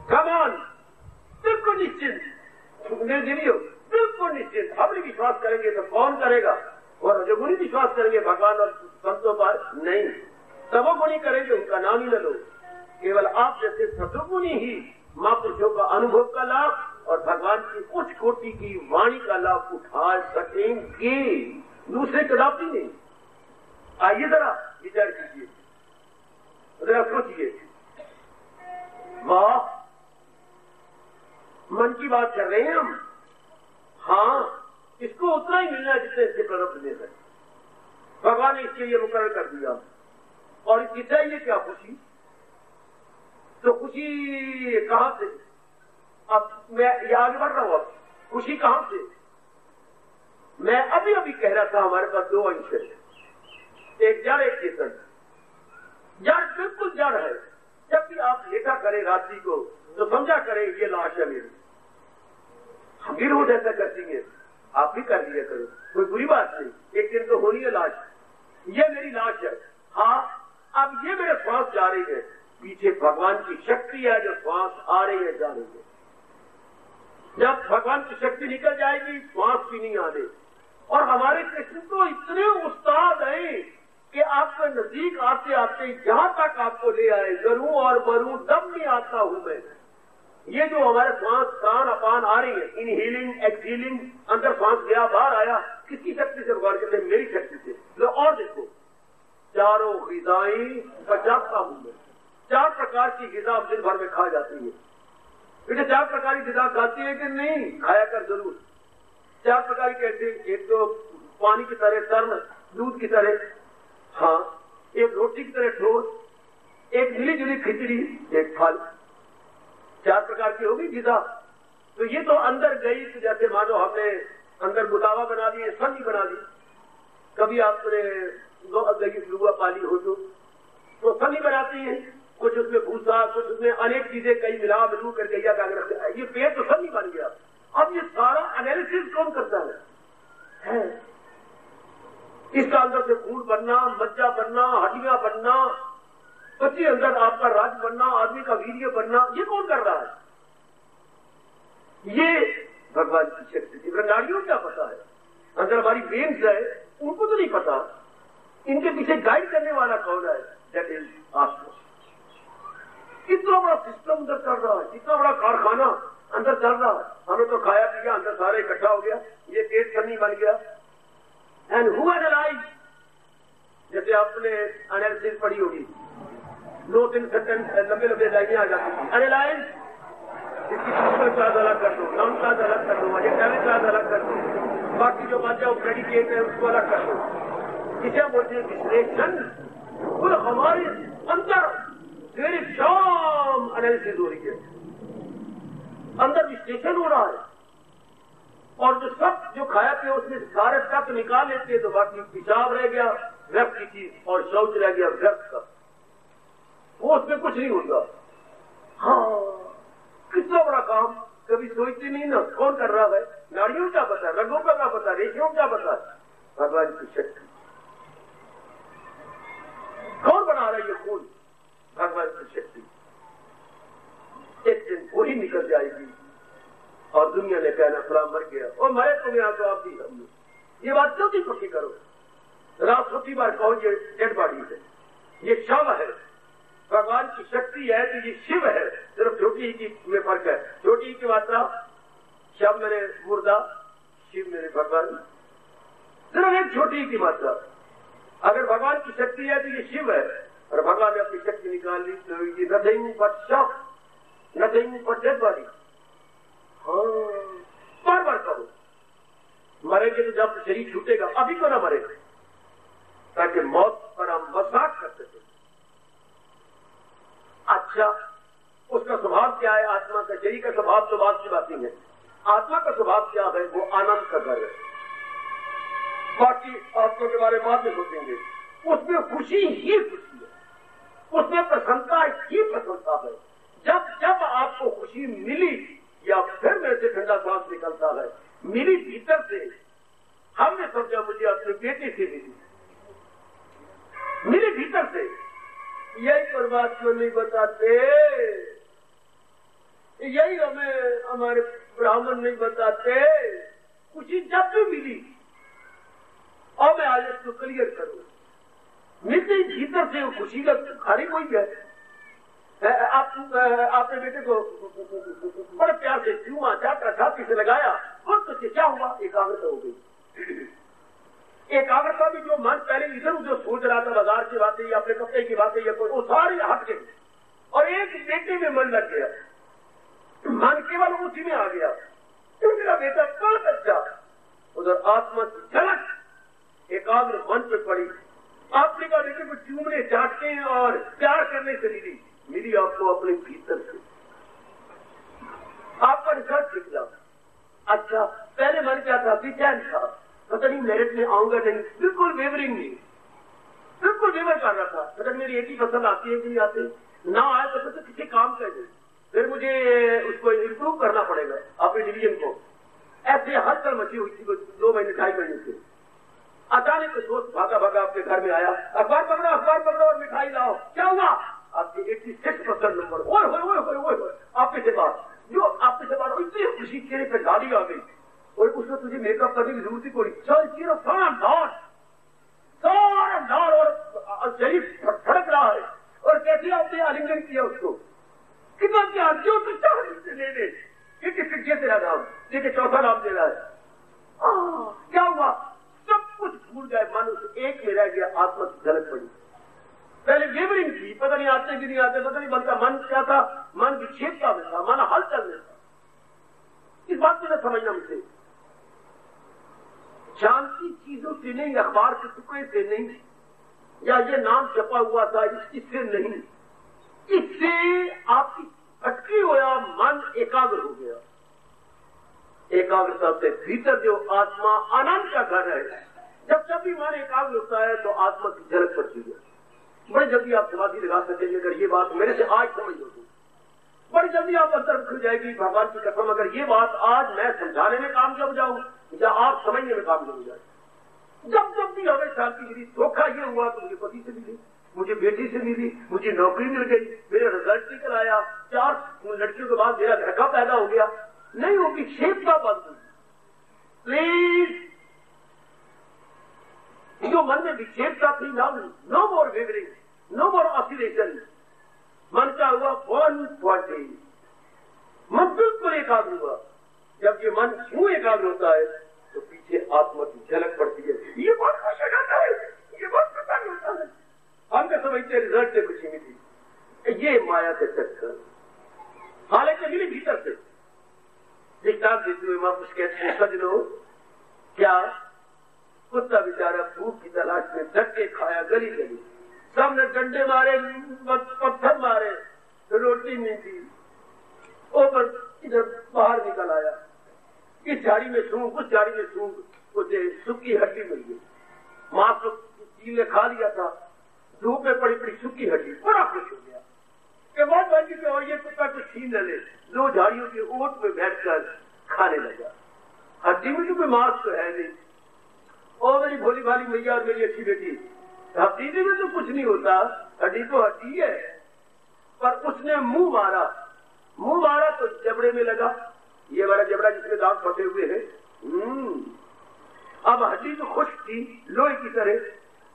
कमान बिल्कुल निश्चिंत बिल्कुल निश्चित। हम नहीं विश्वास करेंगे तो कौन करेगा? और जो गुणी विश्वास करेंगे भगवान और संतों पर नहीं, तमोगुणी करेंगे उनका नाम ही न लो। केवल आप जैसे सतोगुणी ही महापुरुषों का अनुभव का लाभ और भगवान की उच्च कोटि की वाणी का लाभ उठा सकेंगे, दूसरे कदापि नहीं। आइए जरा विचार कीजिए, जरा सोचिए। वाह, मन की बात कर रहे हैं हम। हाँ, इसको उतना ही मिलना है जितने इसके प्रारब्ध में है। भगवान ने इसके लिए मुकर्रर कर दिया। और इसकी चाहिए क्या? खुशी। तो खुशी कहां से? अब मैं ये आगे बढ़ रहा हूं। अब खुशी कहां से? मैं अभी अभी कह रहा था हमारे पास 2 अंश है, एक जड़ एक चेतन। जड़ बिल्कुल जड़ है। जब भी आप लेखा करें रात्रि को तो समझा करें ये लाश है मेरी। हम भी रोज ऐसा करती है, आप भी कर लिया करो, कोई बुरी बात नहीं। एक दिन तो होनी है लाश, ये मेरी लाश है। हाँ, अब ये मेरे श्वास जा रही है, पीछे भगवान की शक्ति है जो श्वास आ रही है जा रही है। जब भगवान की शक्ति निकल जाएगी श्वास भी नहीं आने। और हमारे कृष्ण तो इतने उस्ताद हैं कि आपके नजदीक आते आते जहां तक आपको ले आए, गरूं और मरूं दम नहीं आता हूं मैं। ये जो हमारे श्वास प्राण अपान आ रही है, इनहीलिंग एक्सहीलिंग, अंदर श्वास गया बाहर आया, किसकी शक्ति से भगवान कहते हैं? मेरी शक्ति से। लो और देखो, चारों ग़िज़ाएं पचाता हूं मैं। 4 प्रकार की ग़िज़ा दिन भर में खा जाती है। बेटे 4 प्रकार की ग़िज़ा खाती है कि नहीं? खाया कर जरूर। 4 प्रकार की कैसे? एक तो पानी की तरह तर्म, दूध की तरह, हाँ, एक रोटी की तरह ठोस, एक मिली जुली खिचड़ी, एक फल। 4 प्रकार की होगी ग़िज़ा। तो ये तो अंदर गई तो जैसे मानो हमने अंदर मुदावा बना दी, सनी बना दी। कभी आपने लुआ पाली हो तो सनी बनाती है, कुछ उसमें भूसा, कुछ उसमें अनेक चीजें कई मिला मिलू कर गैया का ये पेट तो सनी बन गया। अब ये सारा एनालिसिस कौन करता है? इसका अंदर से खून बनना, मज्जा बनना, हड्डियां बनना, बच्चे अंदर आपका राज बनना, आदमी का वीर्य बनना, ये कौन कर रहा है? ये भगवान की शक्ति थी। नारियों क्या पता है? अंदर हमारी वेन्स है, उनको तो नहीं पता। इनके पीछे गाइड करने वाला कौन है? दैट इज आत्मा। कितना बड़ा सिस्टम अंदर चल रहा है, कितना बड़ा कारखाना अंदर चल रहा है। हमें तो खाया पिया अंदर सारा इकट्ठा हो गया, ये पेट सनी बन गया। एंड हु एनालाइज, जैसे आपने एनालिसिस पढ़ी होगी, 2-3 सेंटेंस लंबे लंबे लाइनें आ जाती हैं। एनालाइज, इसकी प्रिंसिपल क्लास अलग कर दो, नाउन क्लास अलग कर दो, एडिटोरियल क्लास अलग कर दो, बाकी जो बातें प्रेडिकेट है उसको अलग कर दो। इसे बोलते हैं विश्लेषण। और हमारे अंदर मेरी शाम एनालिसिस हो रही है, अंदर विश्लेषण हो रहा है। और जो सब जो खाया पिया उसमें सारे तत्व निकाल लेते हैं तो बाकी पेशाब रह गया व्यर्थ की चीज, और शौच रह गया व्यर्थ का, वो उसमें कुछ नहीं होगा। हाँ, कितना बड़ा काम कभी सोचते नहीं ना, कौन कर रहा है? नारियों क्या पता, रंगों का क्या पता, रेशियों क्या पता? भगवान की शक्ति। कौन बना रहा है ये खून? भगवान की शक्ति। एक दिन वही निकल जाएगी और दुनिया ने कहना फला मर गया, और मरे तो गया तो आप भी हमने। ये बात क्यों नहीं पक्की करो? रात छोटी बार कहो ये डेड बॉडी है, ये शव है। भगवान की शक्ति है तो ये शिव है। सिर्फ छोटी ही में फर्क है। छोटी की मात्रा, शव मेरे मुर्दा, शिव मेरे भगवान, सिर्फ एक छोटी की मात्रा। अगर भगवान की शक्ति है तो ये शिव है, और भगवान ने अपनी शक्ति निकाल ली तो ये नथिंग बट शव, नथिंग बट डेड बॉडी। हाँ, बार बार करो। मरेंगे तो जब शरीर छूटेगा, अभी को ना मरे, ताकि मौत पर हम मजाक कर सके। अच्छा, उसका स्वभाव क्या है? आत्मा का, शरीर का स्वभाव तो बात की बात नहीं है। आत्मा का स्वभाव क्या है? वो आनंद का घर है। बाकी आत्मा के बारे में बाद में सोचेंगे। उसमें खुशी ही खुशी है, उसमें प्रसन्नता ही प्रसन्नता है। जब जब आपको खुशी मिली, या फिर मेरे से ठंडा सांस निकलता है, मिली भीतर से, हमने समझा मुझे अपने बेटे से मिली, मिली भीतर से। यही परमात्मा नहीं बताते, यही हमें हमारे ब्राह्मण नहीं बताते। खुशी जब भी मिली, और मैं आज इसको क्लियर करूं, मिलती भीतर से वो खुशी का खाली कोई है। आपने बेटे को बड़े प्यार से चूमा, चाटा, छाती से लगाया, और तो क्या हुआ? एकाग्रता हो गई। एकाग्रता भी जो मन पहले इधर उधर सोच रहा था, बाजार की बातें या अपने कपड़े की बातें या कोई, वो सारे हट गए और एक बेटे में मन लग गया। मन केवल उसी में आ गया। तो मेरा बेटा बहुत अच्छा। उधर आत्मा की झलक एकाग्र मन पे पड़ी। आपने कहा बेटे को चूमने, चाटने और प्यार करने से मिली आपको अपने भीतर से। आपका रिजल्ट निकला। अच्छा, पहले मन क्या था? बेचैन था, पता नहीं मेरिट में आऊंगा नहीं, बिल्कुल वेवरिंग नहीं, बिल्कुल वेवर कर रहा था। पता नहीं मेरी 80% आती है कि नहीं आती, ना आए तो फिर किसी काम कर दे, फिर मुझे उसको इम्प्रूव करना पड़ेगा अपने डिवीजन को। ऐसे हलचल मची हुई थी 2 महीने 2.5 महीने से। अचानक दोस्त भागा भागा अपने घर में आया, अखबार पकड़ो और मिठाई लाओ। क्या हुआ? आपके 86% नंबर, ओए आपके से बात, जो आपके से बात इतनी खुशी चेहरे पे गाड़ी आ गई और उसमें तुझे मेकअप करने की जरूरत ही कोई, चल चीरो सारा नार और शरीर फड़क रहा है, और कैसे आपने आलिंगन किया उसको, कितना प्यार, जो तो चाहे ले ले, ये तेरा नाम, ये चौथा नाम दे रहा है। क्या हुआ, सब कुछ भूल गए, मन उस एक में रह गया, आत्मा की झलक पड़ी। पहले वेवरिंग थी, पता नहीं आते कि नहीं आते, पता नहीं बनता, मन क्या था, मन विक्षेपता में था, मन हलचल में था। इस बात को समझना मुझे, शांति चीजों से नहीं, अखबार के टुकड़े से नहीं, या ये नाम छपा हुआ था इससे नहीं, इससे आपकी अटकी हुआ मन एकाग्र हो गया। एकाग्रता से भीतर जो आत्मा आनंद का घर है, जब भी मन एकाग्र होता है तो आत्मा की झलक पड़ती है। बड़ी जल्दी आप समाधि लगा सकेंगे अगर ये बात मेरे से आज समझ लोगे, बड़ी जल्दी आप अंतर खुल जाएगी भगवान की कसम, अगर ये बात आज मैं समझाने में कामयाब जाऊं या आप समझने में कामयाब हो जाए। जब भी हमें शांति मिली, धोखा ये हुआ तो मुझे पति से मिली, मुझे बेटी से मिली, मुझे नौकरी मिल गई, मेरा रिजल्ट निकल आया, 4 लड़कियों के बाद मेरा घर का पैदा हो गया, नहीं वो विक्षेपता बंद हुई। प्लीज, जो मन में विक्षेपता थी, नो मोर वेवरिंग, नो मोर ऑसिलेशन, मन का हुआ 140, मन बिल्कुल एकाग्र हुआ। जब ये मन क्यों एकाग्र होता है तो पीछे आत्मा की झलक पड़ती है, ये बहुत खुश हो जाता है, ये बहुत प्रसन्न होता है। हम क्या समझते रिजल्ट से खुशी मिली, ये माया के चक्कर, हालांकि मिली भीतर से। दृष्टांत देते हुए वापस कहते हैं, सजनो क्या कुत्ता बेचारा भूख की तलाश में धक्के खाया गली गली, सबने डंडे मारे, पत्थर मारे, रोटी नहीं थी, ऊपर इधर बाहर निकल आया, इस झाड़ी में सूंघ, उस झाड़ी में सूंघ, उसे सूखी हड्डी मिल गई, मांस तो चीले खा लिया था, धूप में पड़ी पड़ी सूखी हड्डी, बड़ा खुश हो गया कि बहुत बन गई, और ये कुत्ता कुछ छीन न ले, 2 झाड़ियों के ओट में बैठकर खाने लगा। हड्डी में तो कोई मांस तो है नहीं, और मेरी भोली भाली मैया और मेरी अच्छी बेटी, हड्डी में तो कुछ नहीं होता, हड्डी तो हड्डी है, पर उसने मुंह मारा तो जबड़े में लगा, ये वाला जबड़ा जिसमें दांत फटे हुए हैं। अब हड्डी तो खुश थी लोहे की तरह,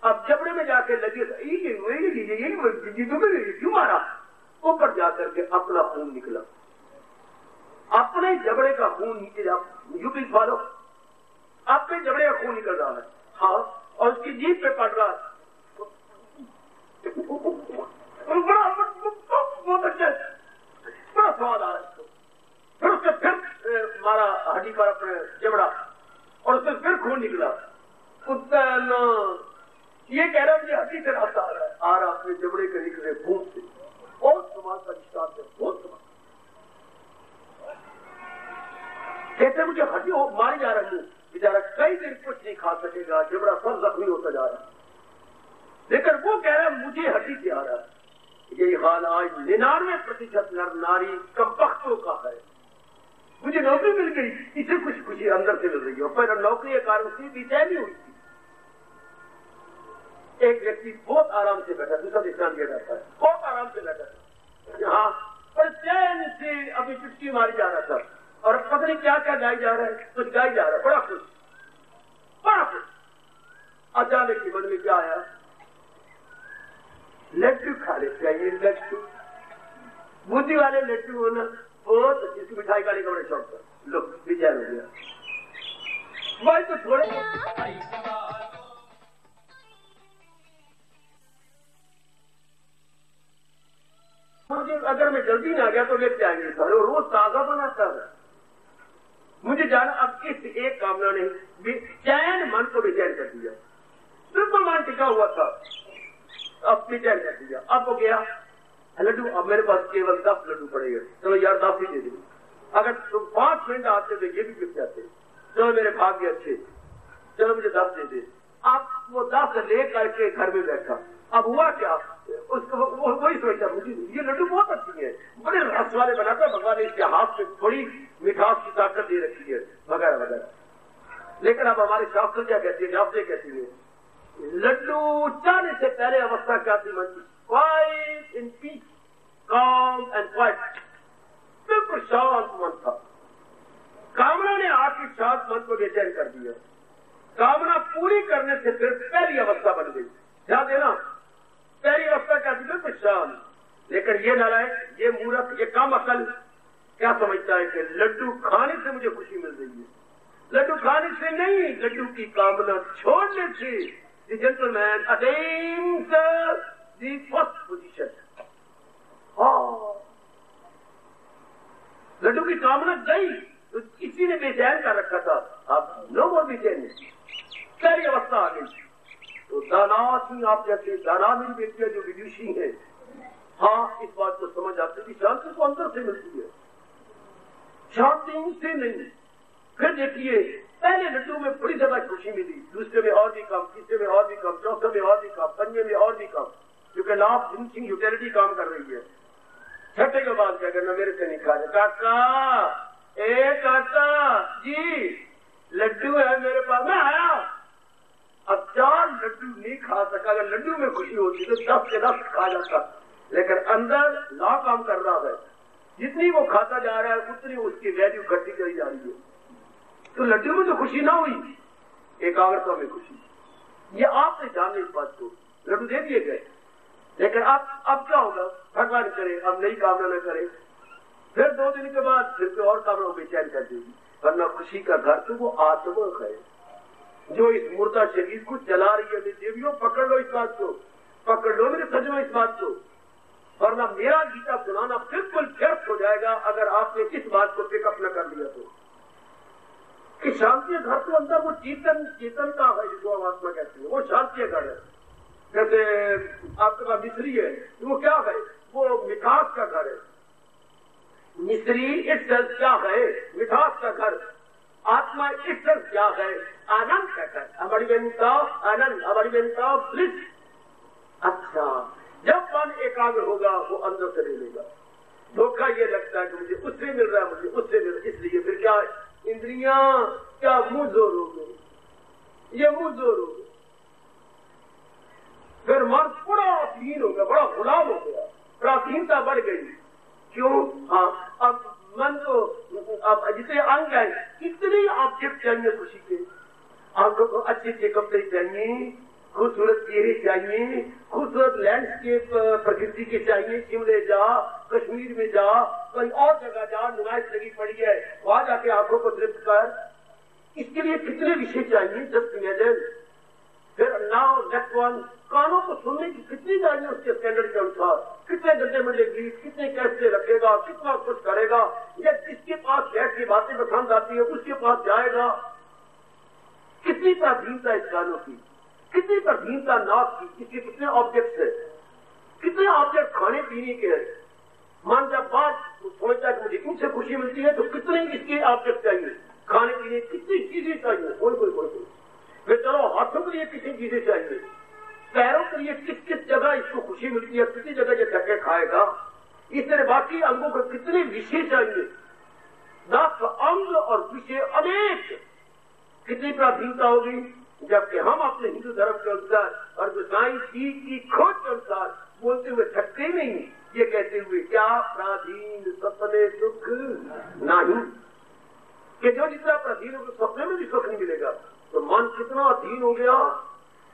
अब जबड़े में जाके लगे, क्यों मारा, ऊपर जाकर के अपना खून निकला, अपने जबड़े का खून नीचे जा, यूपी फालो, अपने जबड़े का खून निकल रहा है, हाँ, और उसकी जीभ पे पड़ रहा है, बहुत अच्छा, बड़ा स्वाद आ रहा है। फिर उसने फिर मारा हड्डी पर अपने जबड़ा, और उसमें फिर खून निकला। कुत्ता ये कह रहा है मुझे हड्डी से रास्ता आ रहा अपने जबड़े के निकले खून से, बहुत समाज का विश्वास है, बहुत समाज कहते मुझे हड्डी मारी जा रही है, बेचारा कई दिन कुछ नहीं खा सकेगा, जबड़ा सब जख्मी होता जा रहा है, लेकिन वो कह रहा है मुझे हड्डी से आ रहा है। यही हाल आज 99% नर नारी कमबख्तों का है। मुझे नौकरी मिल गई, इसे कुछ खुशी अंदर से मिल रही है, पर नौकरी के कारण से बेचैनी हुई थी। एक व्यक्ति बहुत आराम से बैठा, दूसरा दृष्टांत दिया जाता है, बहुत आराम से बैठा था, हाँ, पर चैन से अभी चुटकी मारी जा रहा था, और पता नहीं क्या क्या गाई जा रहा है, कुछ गाई जा रहा है, बड़ा खुश। अचानक मन में क्या आया, लड्डू खा ले चाहिए, लड्डू, बूंदी वाले लड्डू होना बहुत अच्छी, इसकी मिठाई खाने का बड़ा शौक था, लो बेचैन हो गया, भाई तो थोड़े मुझे, अगर मैं जल्दी ना गया तो लेते आएंगे सारे, रोज ताजा बनाता है मुझे जाना। अब इस एक कामना ने चैन मन को बेचैन कर दिया, बिल्कुल मन टिका हुआ था, अब बेचैन कर दिया। अब वो गया लड्डू, अब मेरे पास केवल 10 लड्डू पड़ेगा, चलो यार 10 ही दे दे, अगर तुम 5 मिनट आते तो ये भी बिक जाते, चलो मेरे भाग्य अच्छे, चलो मुझे 10 दे दे। अब वो 10 ले करके घर में बैठा, अब हुआ क्या, उसको वही सोचा मुझे ये लड्डू बहुत अच्छी है, बड़े रस वाले बनाता है भगवान ने, इसके हाथ में थोड़ी मिठास की ताकत दे रखी है वगैरह वगैरह। लेकिन अब हमारे शास्त्र क्या कहती है, शास्त्र कहती है लड्डू चाहने से पहले अवस्था क्या थी मन की, क्वाइट इन पीस, काम एंड क्वाइट, बिल्कुल शांत मन था। कामना ने आके शांत मन को बेचैन कर दिया। कामना पूरी करने से फिर पहली अवस्था बन गई। ध्यान देना, पहली अवस्था क्या थी? बिल्कुल शांत। लेकिन ये नालायक, ये मूर्ख, ये कम अकल क्या समझता है कि लड्डू खाने से मुझे खुशी मिल रही है। लड्डू खाने से नहीं, लड्डू की कामना छोड़ने से। The gentleman attains the first position. लड्डू की कामना गई तो किसी ने बेचैन कर रखा था, अब नो मोर बेचैन। पहली अवस्था आ गई तो दाना सिंह, आप जैसे दाना मेरी बेटियां जो विदुषी है, हाँ इस बात को समझ आती कि शांति को अंदर से मिलती है, शांति से नहीं। फिर देखिए, पहले लड्डू में बड़ी ज्यादा खुशी मिली, दूसरे में और भी कम, तीसरे में और भी कम, चौथे में और भी कम, पंजे में और भी कम, क्योंकि लाभ सिंह यूटिलिटी काम कर रही है। छठे के बाद क्या करना, मेरे से नहीं खा जाए। काका, ए काका जी, लड्डू है मेरे पास, मैं आया। अब 4 लड्डू नहीं खा सका। अगर लड्डू में खुशी होती तो 10 के 10 खा जाता, लेकिन अंदर ला काम कर रहा है। जितनी वो खाता जा रहा है उतनी उसकी वैल्यू घटती चली जा रही है। तो लड्डू में तो खुशी ना हुई, एकाग्रता में खुशी। ये आपने जाने इस बात को, लड्डू दे दिए गए, लेकिन अब क्या होगा? भगवान करे अब नई कामना न करे, फिर 2 दिन के बाद फिर कोई और कामना बेचैन कर देगी। वरना खुशी का घर तो वो आत्मा है जो इस मुर्दा शरीर को चला रही है। देवियों, पकड़ लो इस बात को, पकड़ लो मेरे सजनों इस बात को, वरना मेरा गीता सुनाना बिल्कुल व्यर्थ हो जाएगा अगर आपने इस बात को पिकअप न कर लिया तो। कि शांति घर तो अंदर वो चेतनता है जिसको हम आत्मा कहते हैं, वो शांति घर है। जैसे आपके पास मिस्री है, तो वो क्या है? वो मिठास का घर है। मिस्री इस क्या है? मिठास का घर। आत्मा इस क्या है? आनंद का घर, अमरियंता आनंद, अमरियंता ब्लिस। अच्छा, जब मन एकाग्र होगा वो अंदर से मिलेगा। धोखा ये लगता है कि मुझे उससे मिल रहा है, मुझे उससे मिल रहा है, इसलिए फिर क्या इंद्रियां क्या मुंह जोर हो गए, ये मुंह जोर हो गए। फिर मन बड़ा अधीन हो गया, बड़ा गुलाम हो गया, प्राचीनता बढ़ गई। क्यों? हाँ, अब मन तो अब जितने अंग है, कितने ऑब्जेक्ट चाहिए खुशी के। आंखों को अच्छे अच्छे कपड़े चाहिए, खूबसूरत चेहरे चाहिए, खूबसूरत लैंडस्केप प्रकृति के चाहिए। शिमले जा, कश्मीर में जा, कहीं और जगह जा, नुमाइश लगी पड़ी है, वहां जाके आंखों को तृप्त कर। इसके लिए कितने विषय चाहिए? Just imagine. फिर नाउ नेक्स्ट वन, कानों को सुनने की कितनी चाहिए उसके स्टैंडर्ड के अनुसार। कितने घंटे में गीत, कितने कैसे रखेगा, कितना कुछ करेगा। या जिसके पास बैठ की बातें पसंद आती है उसके पास जाएगा। कितनी प्राधीनता इस गानों की, कितनी प्राधीनता नाच की, इसके कितने ऑब्जेक्ट्स है, कितने ऑब्जेक्ट खाने पीने के हैं। मन जब बात सोचता है कि मुझे इनसे खुशी मिलती है तो कितने इसके ऑब्जेक्ट चाहिए, खाने पीने कितनी चीजें चाहिए। कोई फिर चलो हाथों के लिए कितनी चीजें चाहिए, पैरों के लिए किस किस जगह इसको खुशी मिलती है, कितनी जगह ये धक्के खाएगा। इस तरह बाकी अंगों को कितने विषय चाहिए, 10 अंग और विषय अनेक। कितनी प्राधीनता होगी जबकि हम अपने हिंदू धर्म के अनुसार और गोसाई जी की खोज के अनुसार बोलते हुए थकते नहीं, ये कहते हुए क्या प्राधीन सपने सुख नहीं, कि जो जितना प्राधीन होगा सपने में भी सुख नहीं मिलेगा। तो मन कितना अधीन हो गया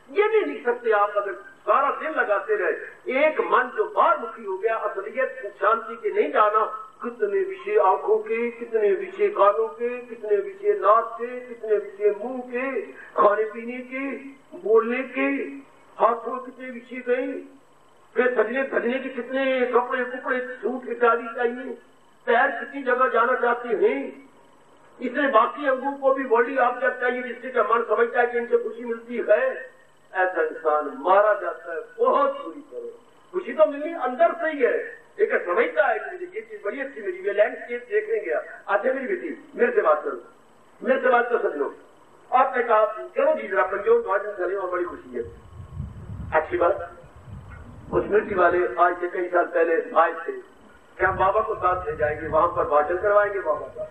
ये भी लिख सकते आप अगर सारा दिन लगाते रहे। एक मन जो बाहर मुखी हो गया, असलियत शांति के नहीं जाना। कितने विषय आंखों के, कितने विषय कानों के, कितने विषय नाक के, कितने विषय मुंह के, खाने पीने के, बोलने के, हाथों कितने विषय गए, फिर सजने के कितने कपड़े कुपड़े सूट इत्यादि चाहिए, पैर कितनी जगह जाना चाहते हैं। इसलिए बाकी अंगों को भी बॉडी ऑब्जेक्ट चाहिए जिससे का मन समझता है कि इनसे खुशी मिलती है। ऐसा इंसान मारा जाता है बहुत बुरी तरह। खुशी तो मिलनी अंदर से ही है, लेकिन समझता है कि मुझे ये चीज बड़ी अच्छी मिली, मैं लैंडस्केप देखने गया। अच्छा मेरी बेटी मेरे से बात करो, मेरे से बात कर समझ लो। आपने कहा चलो जी जरा पंजों 5 दिन चले और बड़ी खुशी है। अच्छी बात। उस मिट्टी वाले आज से कई साल पहले आए थे कि हम बाबा को साथ ले जाएंगे, वहां पर भाषण करवाएंगे बाबा का।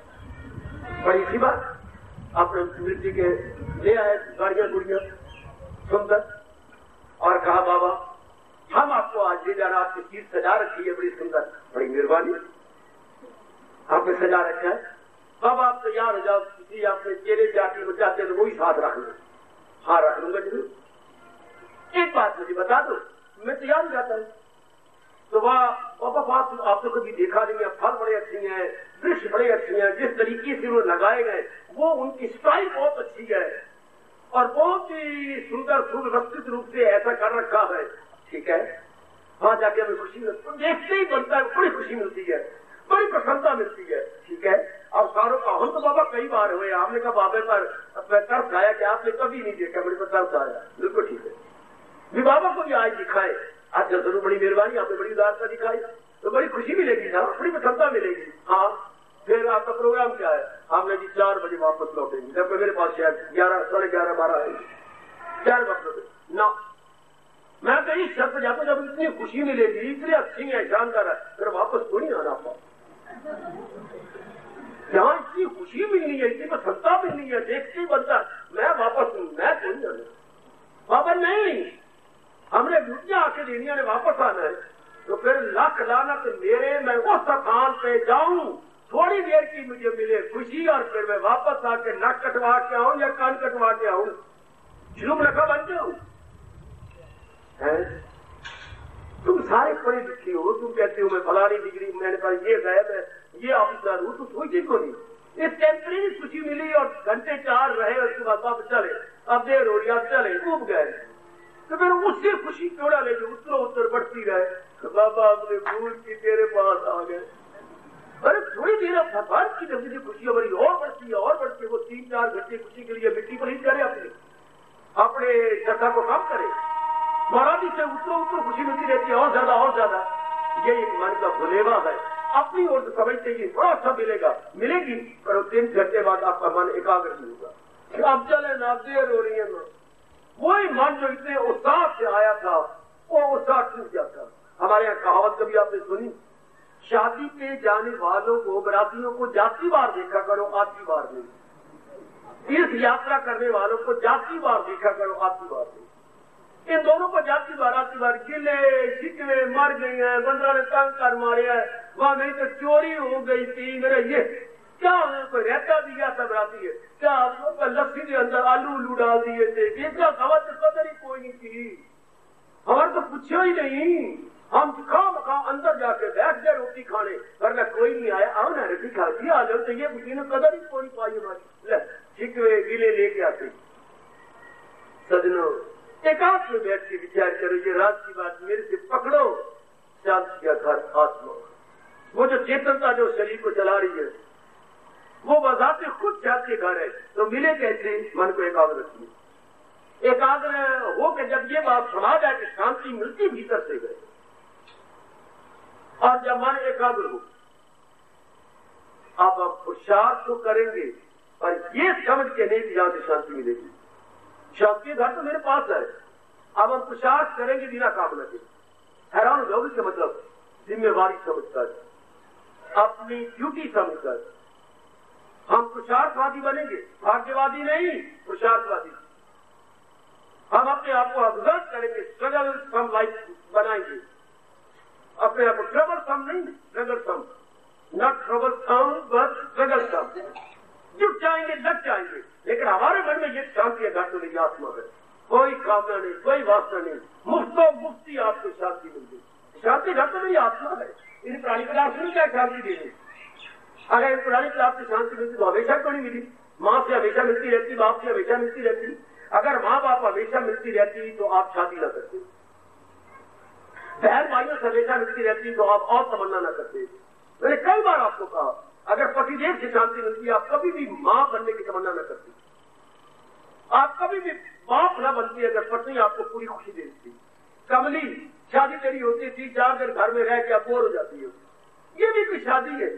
बड़ी अच्छी बात। अपने मिट्टी के ले आए गाड़ियां गुड़ियां सुंदर और कहा बाबा हम आपको आज ले जाना, आपकी सीट सजा रखी है बड़ी सुंदर, बड़ी मेहरबानी, आपने सजा रखा है। अब आप तैयार हो जाओ, किसी आपने चेहरे जाके हो जाते तो वही साथ रख लो। हाँ रख लूंगा जरूर। एक बात मुझे बता दो, मैं तैयार हो जाता हूँ। तो वह बात आप तो कभी देखा नहीं है, फल बड़े अच्छे हैं, दृश्य बड़े अच्छे हैं, जिस तरीके से उन्होंने लगाए गए वो उनकी स्टाइल बहुत अच्छी है और बहुत ही सुंदर सुव्यवस्थित रूप से ऐसा कर रखा है। ठीक है, वहां जाके हमें खुशी मिलती है, देखते ही बनता है, बड़ी खुशी मिलती है, बड़ी प्रसन्नता मिलती है। ठीक है, और सारों का हम तो बाबा कई बार हुए, हमने कहा बाबे पर तरस आया कि आपने कभी नहीं देखा, मेरे पर तरस आया। बिल्कुल ठीक है, भी बाबा को भी आज दिखाए, अच्छा जरूर, बड़ी मेहरबानी, आपने बड़ी उदारता दिखाई, तो बड़ी खुशी मिलेगी ना, बड़ी प्रसन्नता मिलेगी। हाँ, फिर आपका प्रोग्राम क्या है? हमने जी 4 बजे वापस लौटेंगे, जबकि मेरे पास शायद 11, साढ़े 11, 12 है, 4 वापस लौटे ना। मैं तो इस शर्त जाता जब इतनी खुशी मिलेगी, इतनी अच्छी है, शानदार है, फिर वापस तो नहीं आना आपको। जहाँ इतनी खुशी मिलनी है, इतनी प्रसन्नता मिलनी है, देखते ही बनता मैं वापस मैं तो नहीं आना। बाबा नहीं, हमने दुनिया आके दुनिया ने वापस आना है, तो फिर लाख लानत मेरे, मैं उस स्थान पे जाऊं, थोड़ी देर की मुझे मिले खुशी और फिर मैं वापस आके नक कटवा के आऊं या कान कटवा के आऊं, शुरू रखा बन जाऊं। तुम सारे पढ़े लिखे हो, तुम कहते हो मैं फलानी डिग्री, मैंने कहा ये साहब है, ये ऑफिसर हूं, तो कोई देखो नहीं। इस टेम्परेरी खुशी मिली और घंटे 4 रहे, उसके बाद वापस चले, अब देर हो रही, अब चले, डूब गए, तो फिर उससे खुशी क्यों ले जो उत्तर बढ़ती रहे। तो बाबा अपने फूल की तेरे पास आ गए, अरे थोड़ी देर अब भगवान की जब मुझे खुशी हमारी और बढ़ती है और बढ़ती है, वो 3-4 घंटे खुशी के लिए मिट्टी पर ही करे, अपने श्रद्धा को कम करे, महाराजी से उत्तरों खुशी मिलती रहती है, और ज्यादा। ये एक मन का भुलेवा है, अपनी ओर से समझते ही थोड़ा सा मिलेगी, पर 3 घंटे बाद आपका मन एकाग्र नहीं होगा। अब चले ना, देर हो रही है ना, वही मन जो इतने उत्साह से आया था वो उत्साह टूट जाता। हमारे यहाँ कहावत कभी आपने सुनी, शादी पे जाने वालों को, बरातियों को जाती बार देखा करो, आती बार नहीं। तीर्थ यात्रा करने वालों को जाती बार देखा करो, आती बार नहीं। इन दोनों को जाती बार आती बार गिले शिकवे मर गई हैं, बंदरा ने तंग कर मारे हैं, वहां नहीं तो चोरी हो गई थी, मेरा ये क्या कोई रहता दिया था बराती है, क्या लस्सी के अंदर आलू डाल दिए थे, बेचा खबर तो कदर ही कोई नहीं थी, हमारे तो पूछो ही नहीं, हम खा अंदर जाके बैठ गए रोटी खाने, वरना कोई नहीं आया, आओ ना रोटी खा दी, आ जाओ, तो ये कदर ही कोई पाई हमारी, शिकवे गिले लेके आते। सजनों, एकांत में बैठ के विचार करो, ये रात की बात मेरे से पकड़ो, शांति का घर आत्मा, वो जो चेतनता जो शरीर को चला रही है, वो बजाते खुद शांति घर है, तो मिले कैसे? मन को एकाग्र रखिए, एकाग्र हो के जब ये बात सुना जाए कि शांति मिलती भीतर से गए, और जब मन एकाग्र हो, अब आप पुरुषार्थ तो करेंगे, पर ये समझ के नहीं जहां से शांति मिलेगी। शांति घर तो मेरे पास है, अब हम पुरुषार्थ करेंगे बिना कामना के। हैरान हो जाओगे कि मतलब जिम्मेवारी समझकर, अपनी ड्यूटी समझकर हम पुरुषार्थवादी बनेंगे, भाग्यवादी नहीं, पुरुषार्थवादी। हम अपने आप को अवगत करेंगे, स्ट्रगल सम लाइफ बनाएंगे, अपने आप को ट्रबल सम नहीं, struggle some, not troublesome but struggle some, जुट जाएंगे, लग जाएंगे, लेकिन हमारे मन में ये शांति है, घाटों में आत्मा है, कोई कामना नहीं, कोई वासना नहीं, मुफ्ती आपको शांति मिल गई। शांति घाटों में आत्मा है, इन प्राणी क्लास में क्या शांति देनी? अगर इन प्राणी क्लास से शांति मिलती तो हमेशा तो नहीं मिली, माँ से हमेशा मिलती रहती, बाप से हमेशा मिलती रहती। अगर माँ बाप हमेशा मिलती रहती तो आप शादी न करते, बहन भाइयों से हमेशा मिलती रहती तो आप और तमन्ना न करते। मैंने कई बार आपको कहा, अगर पतिदेव से शांति मिलती है, आप कभी भी मां बनने की तमन्ना न करती, आप कभी भी बाप न बनती अगर पत्नी आपको पूरी खुशी दे देती। कमली, शादी तेरी होती थी, 4 दिन घर में रह के आप बोर हो जाती हो, ये भी कोई शादी है।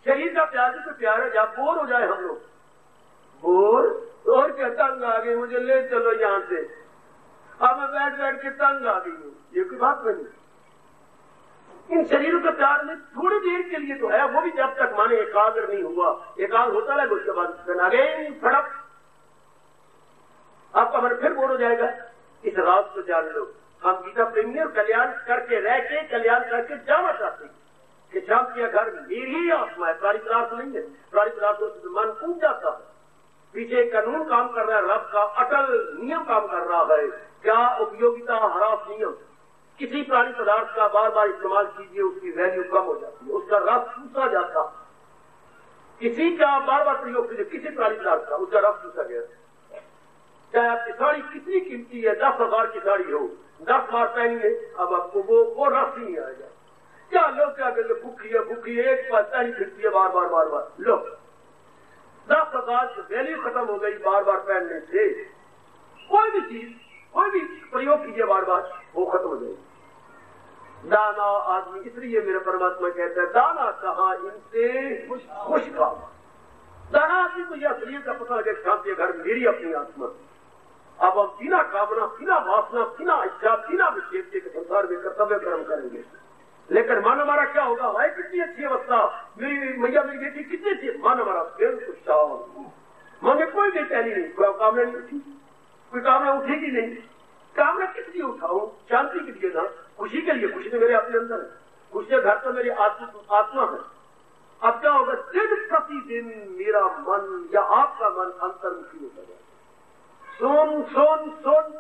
शरीर का प्यार भी तो प्यार है, जब बोर हो जाए हम लोग, बोर और क्या, तंग आ गई, मुझे ले चलो यहाँ से, अब मैं बैठ के तंग आ गई हूँ, ये कोई बात नहीं। इन शरीरों के प्यार में थोड़ी देर के लिए तो है, वो भी जब तक माने एकाग्र नहीं हुआ, एकाग्र होता है उसके बाद आगे फड़क आपका मन फिर बोर हो जाएगा। इस रात को जान लो, हम गीता प्रेमी और कल्याण करके रह के कल्याण करके जाना चाहते हैं कि शांति का घर मेरी ही आत्मा है, प्राणी पदार्थ नहीं है। प्राणी पदार्थों से मन कूद जाता है। पीछे कानून काम कर रहा है, रब का अटल नियम काम कर रहा है। क्या उपयोगिता ह्रास नियम। किसी प्राणी पदार्थ का बार बार इस्तेमाल कीजिए, उसकी वैल्यू कम हो जाती है, उसका रस चूसा जाता है। किसी का बार बार प्रयोग कीजिए, किसी प्राणी पदार्थ का, उसका रस चूसा गया। चाहे आपकी साड़ी कितनी कीमती है, 10,000 की साड़ी हो, 10 बार पहनिए, अब आपको वो रस ही नहीं आएगा। क्या लोग क्या कहते भूखी है, एक बार पहनी फिरती है बार बार लो, 10,000 की वैल्यू खत्म हो गई बार बार पहनने से। कोई भी चीज, कोई भी प्रयोग कीजिए बार बार, वो खत्म हो जाएगी। दाना आदमी, इसलिए मेरे परमात्मा कहता है दाना कहा इनसे खुश का। दाना आदमी को यह असलियत का पता लगे, शांति घर मेरी अपनी आत्मा। अब हम बिना कामना, बिना वासना, बिना इच्छा, बिना विक्षेप के संसार में कर्तव्य कर्म करेंगे। लेकिन मन हमारा क्या होगा, भाई कितनी अच्छी अवस्था, मेरी मैया मेरी बेटी कितनी अच्छी, मन हमारा बिल्कुल शांत। मन में कोई बेचैनी नहीं, कोई कामना नहीं उठी, कोई कामना उठेगी नहीं। कामना किस लिए उठाऊं, शांति के लिए ना, खुशी के लिए। खुशी तो मेरे अपने अंदर है, खुशी का घर तो मेरी आत्मा है। अब क्या होगा, दिन प्रतिदिन मेरा मन या आपका मन अंतर्मुखी होता है। सुन सुन सुन,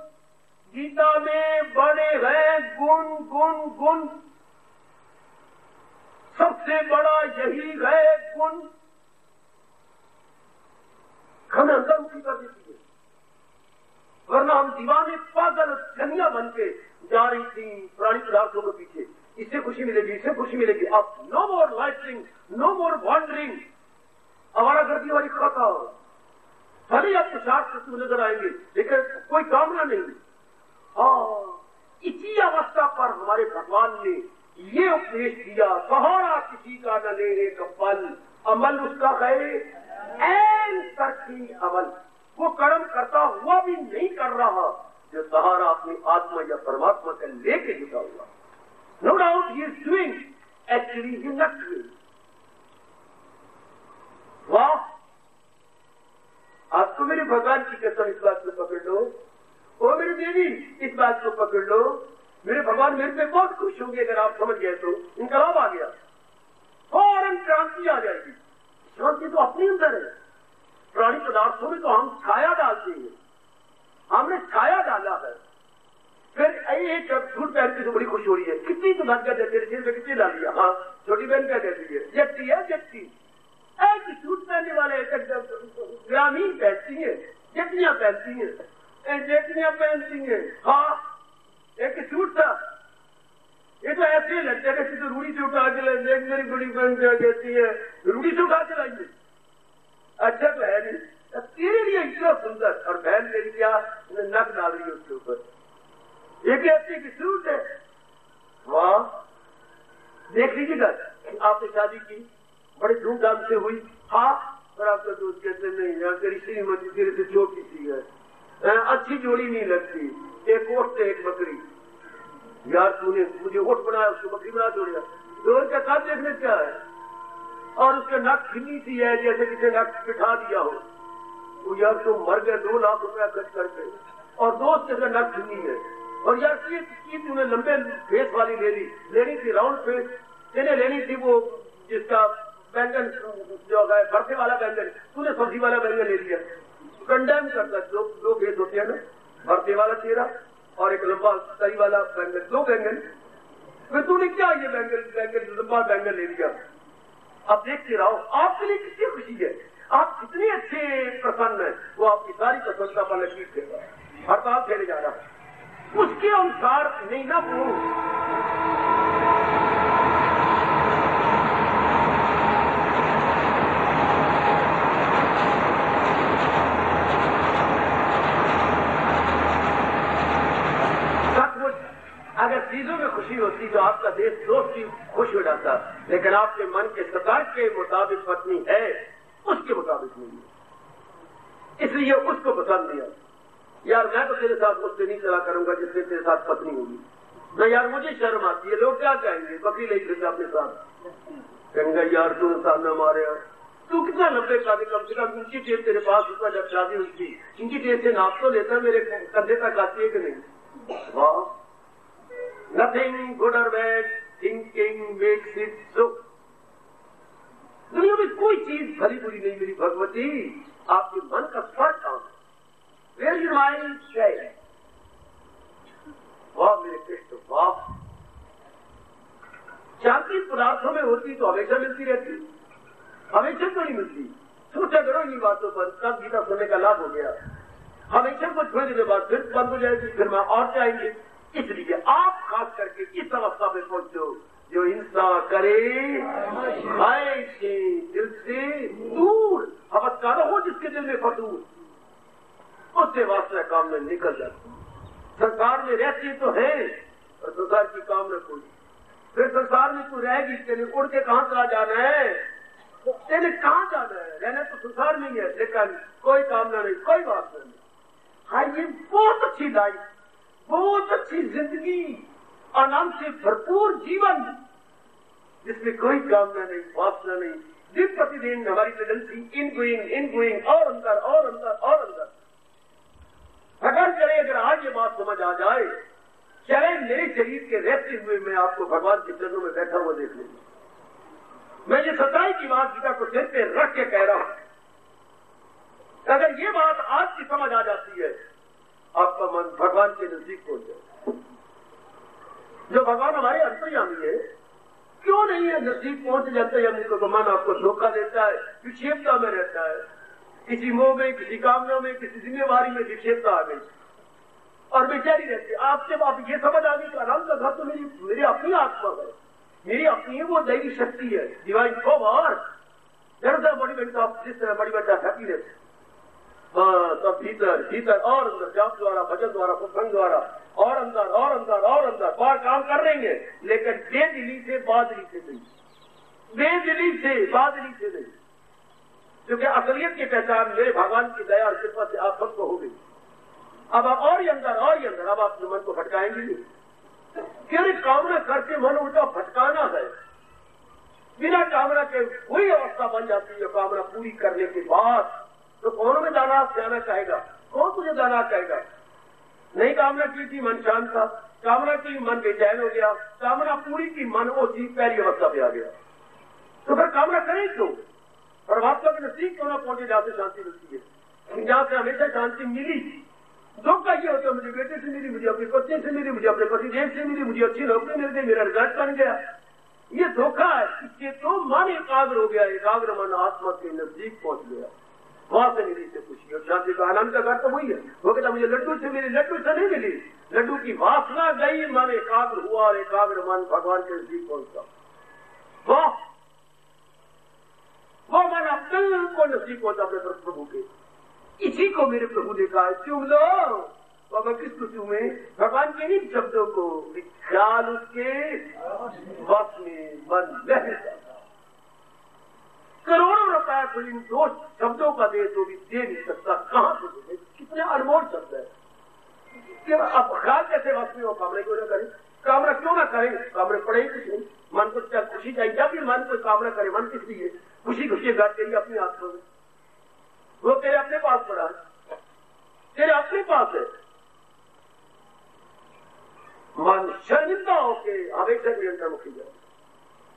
गीता में बड़े हैं गुण गुण गुण, सबसे बड़ा यही है गुण। हमें अंतर्मुखी कर देती है, वरना हम दीवाने पागल जनिया बन के जा रही थी प्राणी पदार्थों के पीछे। इससे खुशी मिलेगी, इससे खुशी मिलेगी। अब नो मोर लाइटिंग, नो मोर वॉन्डरिंग, हमारा गर्दी वाली खाता। भले आपको शास्त्र नजर आएंगे, लेकिन कोई कामना नहीं। इसी अवस्था पर हमारे भगवान ने ये उपदेश दिया, सहारा किसी का न ले एक पल, अमल उसका है ऐन तरकी अमल। वो कर्म करता हुआ भी नहीं कर रहा जो सहारा अपनी आत्मा या परमात्मा से लेके जुटा हुआ। No doubt he is doing, actually he not doing. वाह, आपको मेरे भगवान की कसम इस बात को पकड़ लो, ओ मेरी देवी इस बात को पकड़ लो। मेरे भगवान मेरे पे बहुत खुश होंगे अगर आप समझ गए तो। इनकलाब आ गया, फौरन क्रांति आ जाएगी। शांति तो अपने अंदर है। प्राणी पदार्थों में तो हम छाया डालते हैं, हमने छाया डाला है। फिर एक सूट पहन के तो बड़ी खुश हो रही है, कितनी तो धक्का देते सिर पे कितनी डाल दिया। हाँ, छोटी बहन क्या कहती है, जट्टी है जट्टी। एक सूट पहनने वाले ग्रामीण पहनती है, जट्टियां पहनती है, जट्टियां पहनती है। हाँ, एक सूट था, ये तो ऐसे लगता है कि तो रूढ़ी से उठा के लाई। मेरी बड़ी बहन क्या कहती है, रूढ़ी से उठा के लाइए। अच्छा तो है नहीं, तेरे लिए इतना सुंदर, और बहन मेरी क्या नक डाल रही है उसके ऊपर। ये कहती कि सूट है। वाह, देख लीजिएगा, आपने शादी की बड़े धूमधाम से हुई। हाँ, और आपका दोस्त कहते नहीं यार तेरी श्रीमती तेरे से छोटी सी है, अच्छी जोड़ी नहीं लगती, एक ओट से एक बकरी। यार तूने मुझे ओट बनाया, उसको बकरी बना छोड़िया। डोर का साथ देखने क्या है, और उसके नक खिन्नी सी है जैसे किसी नक बिठा दिया हो। तो यार तुम मर गए 2 लाख रुपया खर्च करके, और दोस्त के नक खिन्नी है। और यार तूने लंबे फेस वाली लेनी थी राउंड फेस, तेने लेनी थी वो जिसका बैंगन जो है भरते वाला बैंगन, तूने सब्जी वाला बैंगन ले लिया। कंडेम करता, दो फेस होते हैं ना, भरते वाला तेरा और एक लंबा तरी वाला बैंगन, 2 बैंगन। फिर तूने क्या ये बैंगन लंबा बैंगन ले लिया। अब देखते रहो, आपके लिए कितनी खुशी है, आप कितने अच्छे प्रसन्न है, वो आपकी सारी प्रसन्नता पर लकीर देगा। हड़ताल खेले जा रहा है, उसके अनुसार नहीं ना अगर चीजों में खुशी होती तो आपका देश दोस्ती खुश हो जाता, लेकिन आपके मन के सतर के मुताबिक पत्नी है, उसके मुताबिक नहीं है, इसलिए उसको पसंद दिया। यार मैं तो तेरे साथ उससे नहीं चला करूंगा जिससे तेरे साथ पत्नी होगी ना। यार मुझे शर्म आती है, लोग क्या कहेंगे, बकरी ले फिरता अपने साथ, कहेंगे यार तू सामने मारे, तू कितना लंबे शादी, कम से कम इनकी टेप तेरे पास उसका जब शादी हुई थी, इनकी टेप से नाप तो लेता, मेरे कंधे तक आती है कि नहीं। वाह, नथिंग गुड और bad, thinking makes it so. दुनिया में कोई चीज भली बुरी नहीं मेरी भगवती, आपके मन का स्वर काम है। वेयर योर माइंड है, वाह मेरे कृष्ण वाह। शांति पदार्थों में होती तो हमेशा मिलती रहती, हमेशा तो नहीं मिलती। सोचा करो इन बातों पर, तब गीता सुनने का लाभ हो गया। हमेशा को थोड़ी देर बाद फिर बंद हो जाएगी, फिर मैं और चाहेंगे। इसलिए आप खास करके इस अवस्था में पहुंचो जो हिंसा करे खाए से दिल से दूर, अवस्था न हो जिसके दिल में फतूर, उससे वास्तव कामना निकल जाती। संसार में रहती तो है और संसार की कामना कोई, फिर संसार में तू रहेगी, तेने उड़ के कहां चला जाना है, तेने कहां जाना है, रहना तो संसार में ही है, लेकिन कोई कामना नहीं, कोई वासना नहीं। हाँ, ये बहुत अच्छी लाइफ, बहुत अच्छी जिंदगी, आनंद से भरपूर जीवन जिसमें कोई कामना नहीं, वासना नहीं, दिन प्रतिदिन हमारी टेंडेंसी इन गोइंग और अंदर और अंदर और अंदर। अगर चले, अगर आज ये बात समझ आ जाए, चले मेरे शरीर के रहते हुए मैं आपको भगवान के चरणों में बैठा हुआ देख लूंगा। मैं ये सच्चाई की बात गीता को सिर पे रख के कह रहा हूं। अगर ये बात आज की समझ आ जाती है, आपका मन भगवान के नजदीक पहुंच जाए। जो भगवान हमारे अंतर्यामी है, क्यों नहीं है नजदीक पहुंच जाते हैं, हमको मन आपको धोखा देता है, विक्षेपता में रहता है, किसी मोह में, किसी कामना में, किसी जिम्मेवारी में विक्षेपता आ गई और बेचारी रहती है। आप जब आप ये समझ आ गई कि आराम का घर तो मेरी अपनी आत्मा है, मेरी अपनी वो दैवी शक्ति है, डिवाइन पावर। दरअसल बड़ी बेटा आप जिस तरह बड़ी बेटा थकी रहती, हाँ, तब भीतर भीतर और अंदर, जाप द्वारा, भजन द्वारा, सत्संग द्वारा और अंदर और अंदर और अंदर बाहर काम कर रहे हैं, लेकिन बेदिली से बादली से नहीं, बेदिली से बादली से नहीं, क्योंकि असलियत की पहचान मेरे भगवान की दया और कृपा से आप सबको हो गई। अब आप और ही अंदर और ही अंदर, अब आप मन को भटकाएंगे नहीं, क्योंकि कामना करके मन उल्टा भटकाना है। बिना कामना के वही अवस्था बन जाती है, कामना पूरी करने के बाद तो कौन में दाना जाना चाहेगा, कौन तुझे दाना कहेगा। नहीं कामना की थी, मन शांत था, कामना की मन बेचैन हो गया, कामना पूरी की मन उसी पहली अवस्था पे आ गया, तो फिर कामना करें क्यों। परमात्मा के नजदीक क्यों ना पहुंचे जहां से शांति मिलती है, जहां से हमेशा शांति मिली। दुख का ये होता है, मुझे बेटे से मिली, मुझे अपनी पत्नी से मिली, मुझे अपने पतिदेव से मिली, मुझे अच्छी नौकरी मिल गई, मेरा रिजल्ट बन गया, ये धोखा है। इससे तो मन एकाग्र हो गया, एकाग्र मन आत्मा के नजदीक पहुंच गया, वहां से मिली से खुशी और शांति का आनंद का घर तो वही है। वो कहता मुझे लड्डू से मिली, लड्डू से नहीं मिली, लड्डू की वासना गई, मन एकाग्र हुआ और एकाग्र मन भगवान के नजदीक पहुंचता। वाह, वो मन अब बिल्कुल नजदीक पहुंचा अपने प्रभु के। इसी को मेरे प्रभु ने कहा, चूम लो बाबा, किसको चूमे, भगवान के इन शब्दों को, ख्याल उसके वश में मन नहीं जाता। करोड़ों रुपया को इन दो शब्दों का दे तो भी दे नहीं सकता, कहां से दे, कितने अनमोल शब्द है। अब ख्याल कैसे वश में हो, कामना क्यों ना करें, कामना क्यों ना करें, कामना पड़े कुछ नहीं, मन को क्या खुशी चाहिए, जब भी मन को कामना करे, मन किस लिए, खुशी खुशी गाट करिए अपनी आत्मा में, वो तेरे अपने पास पड़ा है, तेरे अपने पास है। मन शर्मिंदा होके हमेशा नियंत्रणमुखी जाए,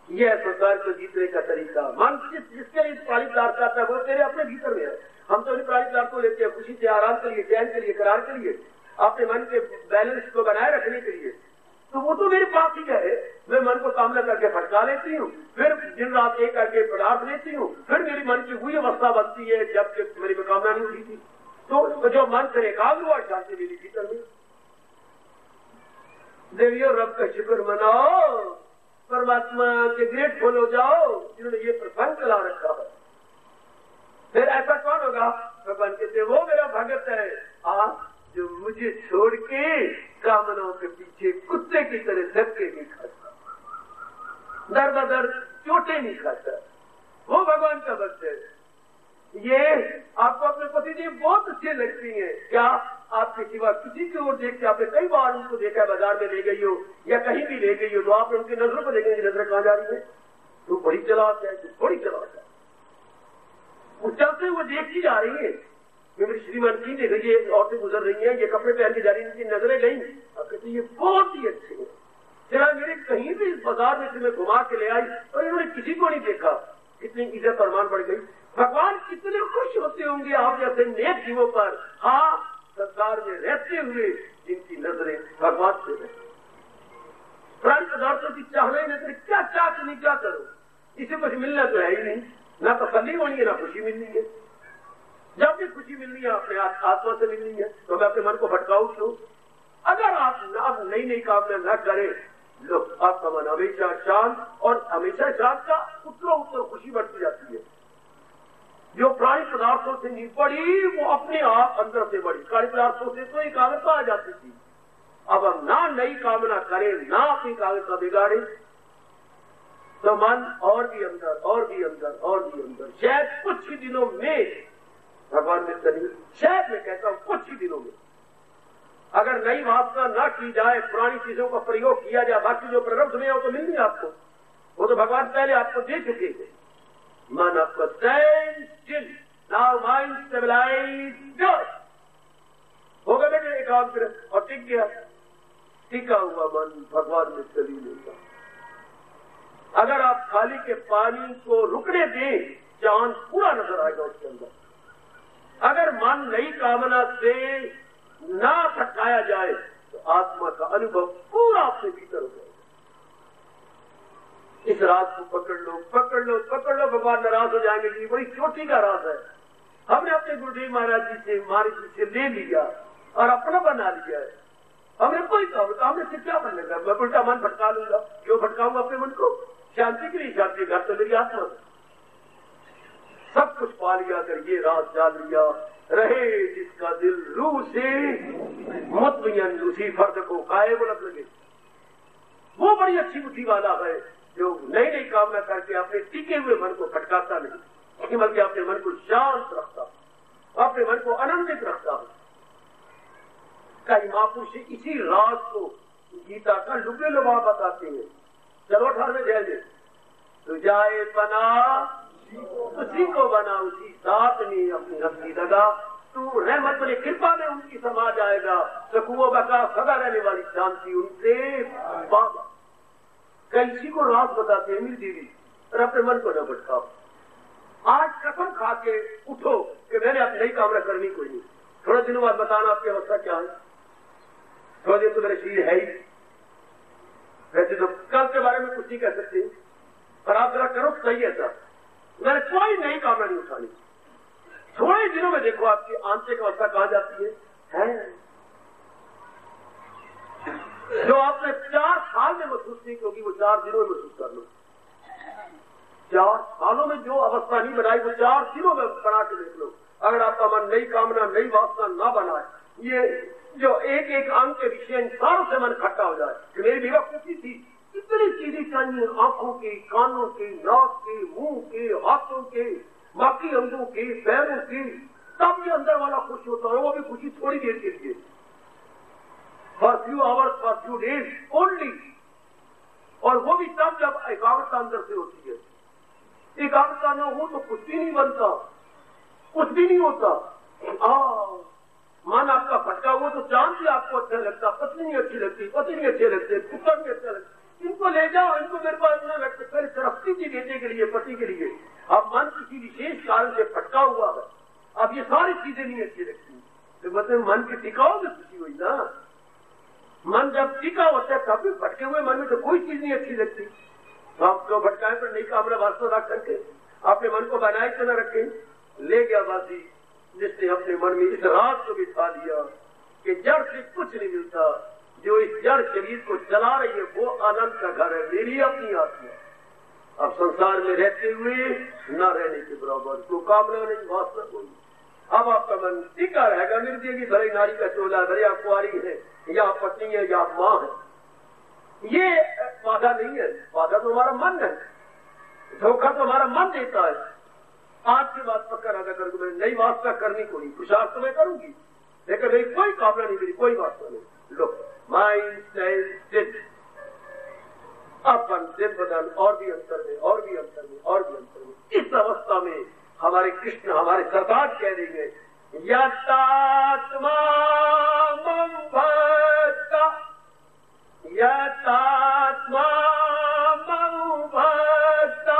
यह संसार को जीतने का तरीका। मन जिसके लिए प्राणिकदार चाहता है वो तेरे अपने भीतर में है। हम तो प्राणिकदार को लेते हैं खुशी से, आराम के लिए, चैन के लिए, करार के लिए, अपने मन के बैलेंस को बनाए रखने के लिए, तो वो तो मेरे पास ही है। मैं मन को कामना करके भटका लेती हूँ, फिर दिन रात एक करके पदार्थ लेती हूँ, फिर मेरी मन की वही अवस्था बनती है जब मेरी कामना नहीं हुई थी। तो जो मन से एकाग्र हुआ, शांति मिली भीतर में। देवियों, रब का शुक्र मनाओ, परमात्मा के ग्रेटफुल हो जाओ जिन्होंने ये प्रसंग चला रखा है। फिर ऐसा कौन होगा, भगवान कहते वो मेरा भगत है जो मुझे छोड़ के कामनाओं के पीछे कुत्ते की तरह धक्के नहीं खाता, दर बदर चोटें नहीं खाता, वो भगवान का भक्त है। ये आपको अपने पतिदेव बहुत अच्छे लगती हैं क्या, आपके सिवा किसी की ओर देखते, आपने कई बार उनको देखा, बाजार में ले गई हो या कहीं भी ले गई हो, तो आपने उनकी नजरों को देखेंगे, नजर कहां जा रही है, तो बड़ी चलाक है, तो बड़ी चलाक है, वो चलते वो देखती जा रही है। मेरी श्रीमान की देखिए, ये औरतें गुजर रही हैं, ये कपड़े पहन के जा रही हैं, इनकी नजरें गई, अब कहते ये बहुत ही अच्छे हैं, जरा मेरे कहीं भी इस बाजार में तुम्हें घुमा के ले आई और इन्होंने किसी को नहीं देखा, कितनी इज्जत और मान बढ़ गई। भगवान कितने खुश होते होंगे आप जैसे नेक जीवों पर। हाँ, संसार में रहते हुए जिनकी नजरें भगवान से रहती, प्राणी पदार्थों की चाहना ही नहीं, क्या चाह नहीं, क्या करो, इसे कुछ मिलना तो है ही नहीं, ना तसल्ली होनी है ना खुशी मिलनी है। जब भी खुशी मिलनी है अपने आत्मा से मिलनी है, तो मैं अपने मन को भटकाऊं क्यों? अगर आप नई नई कामना न करें, लोग आपका मन हमेशा शांत, और हमेशा शांत का उत्तर खुशी बढ़ती जाती है। जो प्राणी पदार्थों से नहीं बढ़ी वो अपने आप अंदर से बढ़ी। प्राणी पदार्थों से तो एकाग्रता आ जाती थी, अब हम ना नई कामना करें ना अपनी एकाग्रता बिगाड़े तो मन और भी अंदर और भी अंदर और भी अंदर, शायद कुछ ही दिनों में, भगवान ने कही, शायद मैं कहता हूं कुछ ही दिनों में अगर नई वासना ना की जाए, पुरानी चीजों का प्रयोग किया जाए, बाकी जो प्रारब्ध में हो तो मिल नहीं आपको, वो तो भगवान पहले आपको दे चुके थे। मन आपका stand still, now mind stabilized होगा बेटे एकाग्र, और टिक गया, टिका हुआ मन भगवान में कभी नहीं था। अगर आप खाली के पानी को रुकने दें, चांद पूरा नजर आएगा उसके अंदर। अगर मन नई कामना से ना भटकाया जाए तो आत्मा का अनुभव पूरा अपने भीतर हो जाएगा। इस राज को पकड़ लो, पकड़ लो, पकड़ लो, भगवान नाराज हो जाएंगे जी, बड़ी चोटी का राज है। हमने अपने गुरुदेव महाराज जी से ले लिया और अपना बना लिया है। हमने कोई काम, हमने से क्या बनने का, मैं उल्टा मन भटका लूंगा, क्यों भटकाऊंगा अपने मन को? शांति के लिए शांति, घर तो मेरी आत्मा, सब कुछ पा लिया, कर ये राज जान लिया, रहे जिसका दिल रूह से मुतमईन उसी फर्द को काये बुलंद लगे। वो बड़ी अच्छी बुद्धि वाला है जो नई नई कामना करके अपने टिके हुए मन को भटकाता नहीं, बल्कि अपने मन को शांत रखता, अपने मन को आनंदित रखता है। कई महापुरुष इसी राज को गीता का लुबे लुबा बताते हैं। चलो 18वें अध्याय में, तो जाए बना उसी को बना, उसी साथ में अपनी नफसी लगा, तू रहमत बने कृपा में उनकी समा जाएगा, सकुओ बका सदा रहने वाली शांति उनसे बाबा। कैसी को राज बताते हैं मेरी दीदी, और अपने मन को न भटकाओ। आज कसम खा के उठो कि मैंने अब नई कामना करनी कोई नहीं। थोड़े दिनों बाद बताना आपकी अवस्था क्या है। थोड़ा दिन तो मेरा शरीर है ही, वैसे तो कल के बारे में कुछ नहीं कह सकते, पर आप जरा करो सही है सर, मैंने कोई नई कामना नहीं उठानी। थोड़े दिनों में देखो आपकी आंतरिक अवस्था कहां जाती है? जो आपने 4 साल में महसूस नहीं होगी वो 4 दिनों में महसूस कर लो। 4 सालों में जो अवस्था नहीं बनाई वो 4 दिनों में बना के देख लो। अगर आपका मन नई कामना नई वासना ना बनाए, ये जो एक एक अंग के विषय सारों से मन खट्टा हो जाए कि मेरी बेवकूफी थी, इतनी चीजें चाहिए, आंखों की, कानों की, नाक की, मुंह के, हाथों के, बाकी अंगों के, पैरों की, तब ये अंदर वाला खुश होता है। वो भी खुशी थोड़ी देर के लिए, for few hours, for few days only, और वो भी तब जब एकाग्रता अंदर से होती है। एकाग्रता न हो तो कुछ भी नहीं बनता, कुछ भी नहीं होता। मन आपका भटका हुआ तो चांद भी आपको अच्छा लगता, पत्नी नहीं अच्छी लगती, पति नहीं अच्छे लगते, पुत्र नहीं अच्छा लगता, इनको ले जाओ, इनको मेरे पास न लगते, फिर तरक्की की बेटे के लिए, पति के लिए। अब मन किसी विशेष कारण से भटका हुआ है, अब ये सारी चीजें नहीं अच्छी लगती, तो मतलब मन की टिकाऊ में खुशी हुई ना। मन जब टिका होता है तब भी भटके हुए मन में तो कोई चीज नहीं अच्छी लगती। तो आप क्यों भटकाए पर नई कामना वास्तव रख करके अपने मन को बनाए तो न रखे। ले गया बाजी जिसने अपने मन में इस रात को बिठा दिया कि जड़ से कुछ नहीं मिलता, जो इस जड़ शरीर को चला रही है वो आनंद का घर है, मेरी अपनी आत्मा। अब संसार में रहते हुए न रहने के बराबर, तो कामना नहीं वास्तव कोई। अब आपका मन टिका रहेगा, निर्जय की भले नारी का चोला, भले आप कुआरी है या पत्नी है या माँ है, ये बाधा नहीं है। बाधा तो हमारा मन है, धोखा तो हमारा मन देता है। आज की बात पक्का रहा कर, मैं नई वास्ता करनी कोई पुरुषार्थ तो मैं करूंगी, लेकिन मेरी कोई कामना नहीं, मेरी कोई वास्ता नहीं। लो माइंड स्टेज अपन दिन बदल, और भी अंतर में, और भी अंतर में, और भी अंतर में। इस अवस्था में हमारे कृष्ण, हमारे सरदार कह देंगे, यतात्मा मम भक्ता, यता आत्मा मऊ भक्ता,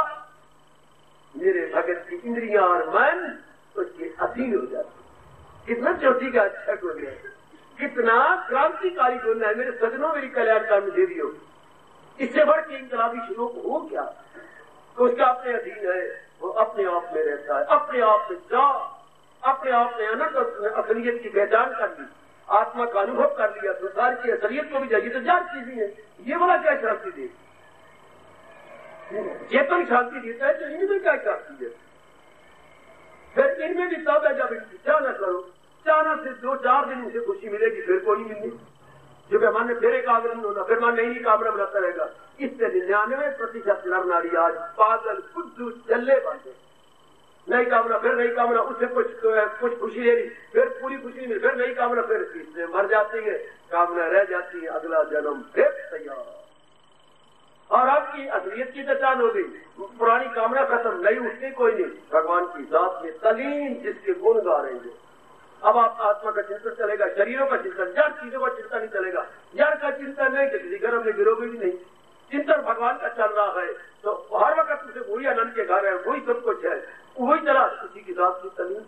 मेरे भगत की इंद्रियां और मन उसके अधीन हो जाते। कितना चौथी का अच्छा गुण है, कितना क्रांतिकारी गुण है मेरे सजनों, मेरी कल्याणकारी देवियों। इससे बढ़ के इनकलाबी श्लोक हो क्या? तो उसका अपने अधीन है, वो अपने आप में रहता है, अपने आप में जा, अपने आप में अनंत असलियत की पहचान कर ली, आत्मा का अनुभव कर लिया, संसार की असलियत को भी जाइए तो चार चीजें हैं। ये वाला क्या शांति दे? चेतन शांति देता है तो इनमें क्या शांति है? फिर इनमें भी तब है जब इच्छा न करो, चाहना से 2-4 दिन उसे खुशी मिलेगी, फिर कोई नहीं मिलनी। जो मन ने फिर एकाग्र होना, फिर मन नई कामना बनाता रहेगा। इससे 99% नर नारी आज पागल बुद्धू चल्ले बांधे, नई कामना फिर नई कामना, उससे कुछ खुशी ले ली, फिर पूरी खुशी मिली, फिर नई कामना, फिर इससे मर जाती है, कामना रह जाती है, अगला जन्म फिर तैयार। और आपकी असलियत की पहचान हो गई, पुरानी कामना खत्म, नई उठनी कोई नहीं, भगवान की जात में तलीन जिसके गुण गा रहे हैं। अब आपका आत्मा का चिंतन चलेगा, शरीरों का चिंतन, जड़ चीजों का चिंतन नहीं चलेगा। जड़ का चिंतन नहीं, किसी गर्भ में गिरोगे भी नहीं। चिंतन भगवान का चल रहा है तो हर वक्त उसे वही आनंद के घर है, वही सब कुछ है, वही चला उसी की जात की तलीन।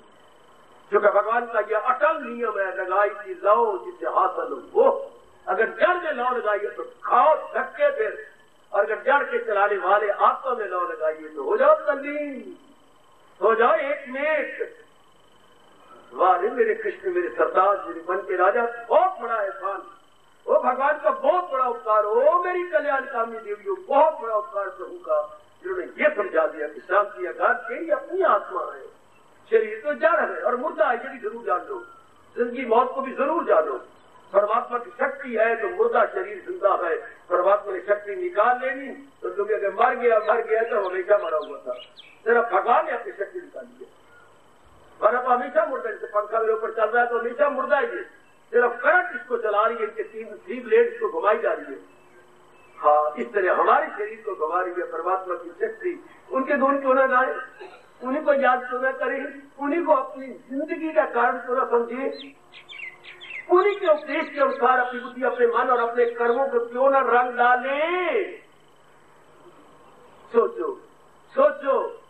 जो कि भगवान का यह अटल नियम है, लगाई की लाओ जिसे हासिल हो वो। अगर जड़ में लाओ लगाइए तो खाओ धक्के फिर, और अगर जड़ के चलाने वाले आत्मा में लाओ लगाइए तो हो जाओ तल्लीन, हो जाओ एक में। वाह मेरे कृष्ण, मेरे सरदार, मेरे मन के राजा, बहुत बड़ा एहसान, वो भगवान का बहुत बड़ा उपकार, ओ मेरी कल्याण कामनी देवियों, बहुत बड़ा उपकार प्रभु का, जिन्होंने ये समझा दिया कि शांति आघात तेरी अपनी आत्मा है, शरीर तो जड़ है और मुर्दा है, ये भी जरूर जान लो, जिंदगी मौत को भी जरूर जानो। परमात्मा की शक्ति है तो मुर्दा शरीर जिंदा है, परमात्मा ने शक्ति निकाल लेनी तो तुम अगर मर गया तो हमेशा मरा हुआ था, तेरा भगवान ने अपनी शक्ति निकाली है। और अब हमेशा मुर्दा, जैसे पंखा मेरे ऊपर चल रहा है तो हमेशा मुर्दा ही है, सिर्फ करंट इसको चला रही है, इनके 3 ब्लेड इसको घुमाई जा रही है। हाँ, इस तरह हमारे शरीर को घुमा रही है परमात्मा की शक्ति। उनके गुण क्यों न गाए, उन्हीं को याद क्यों न करें, उन्हीं को अपनी जिंदगी का कारण क्यों न समझे, उन्हीं के उपदेश के अनुसार अपनी बुद्धि, अपने मन और अपने कर्मों को क्यों न रंग डाले। सोचो सोचो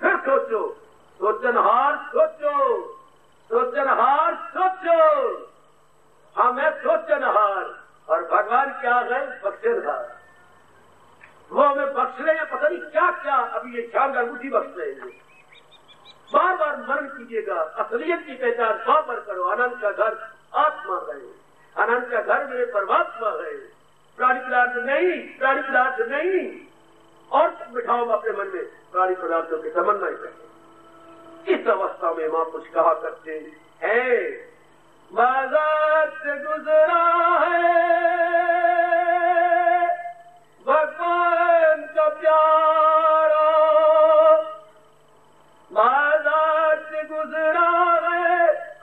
फिर सोचो, सोचनहार सोचो, सोचनहार सोचो। हाँ, मैं सोचनहार और भगवान क्या है, बख्शनहार। वो हमें बख्श रहे हैं, पता नहीं क्या क्या, अभी ये शानदार बुद्धि बख्श रहे हैं। बार बार मनन कीजिएगा, असलियत की पहचान बार करो। आनंद का घर आत्मा है, आनंद का घर मेरे परमात्मा है, प्राणी पदार्थ नहीं, प्राणी पदार्थ नहीं। और बिठाओ अपने मन में प्राणी पदार्थों के समन्वय करें। इस अवस्था में मां कुछ कहा करते हैं, बाजार से गुजरा है भगवान का प्यारा, बाजार से गुजरा है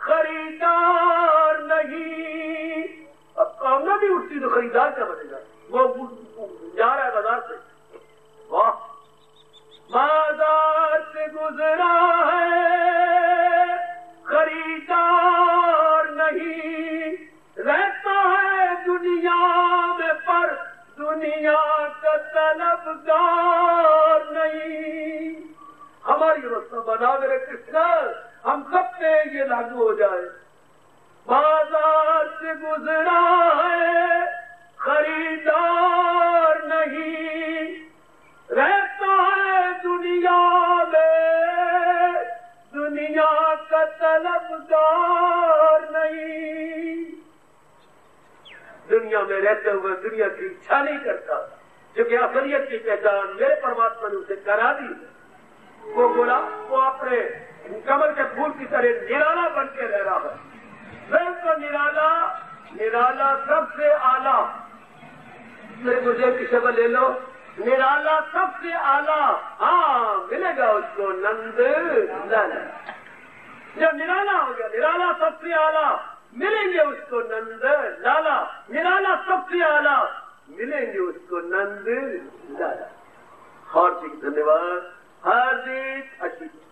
खरीदार नहीं। अब कामना भी उठती तो खरीदार क्या बनेगा, वो जा रहा है बाजार से। वाह, बाजार से गुजरा है खरीदार नहीं, रहता है दुनिया में पर दुनिया का तलबगार नहीं। हमारी अवस्था बना मेरे कृष्ण, हम सब पे ये लागू हो जाए। बाजार से गुजरा है खरीदार नहीं, रहता है दुनिया में दुनिया का तलबगार नहीं। दुनिया में रहते हुए दुनिया की इच्छा नहीं करता, क्योंकि असलियत की पहचान मेरे परमात्मा ने उसे करा दी। वो बोला, वो अपने कमल के फूल की तरह निराला बन के रह रहा है, बिल्कुल निराला, निराला सबसे आला। मेरे मुझे की शब्द ले लो, निराला सबसे आला। हाँ, मिलेगा उसको नंद लाला। जब निराला हो गया, निराला सबसे आला, मिलेंगे उसको नंद लाला। निराला सबसे आला, मिलेंगे उसको नंद लाला। हार्दिक धन्यवाद, हार्दिक आशीर्वाद।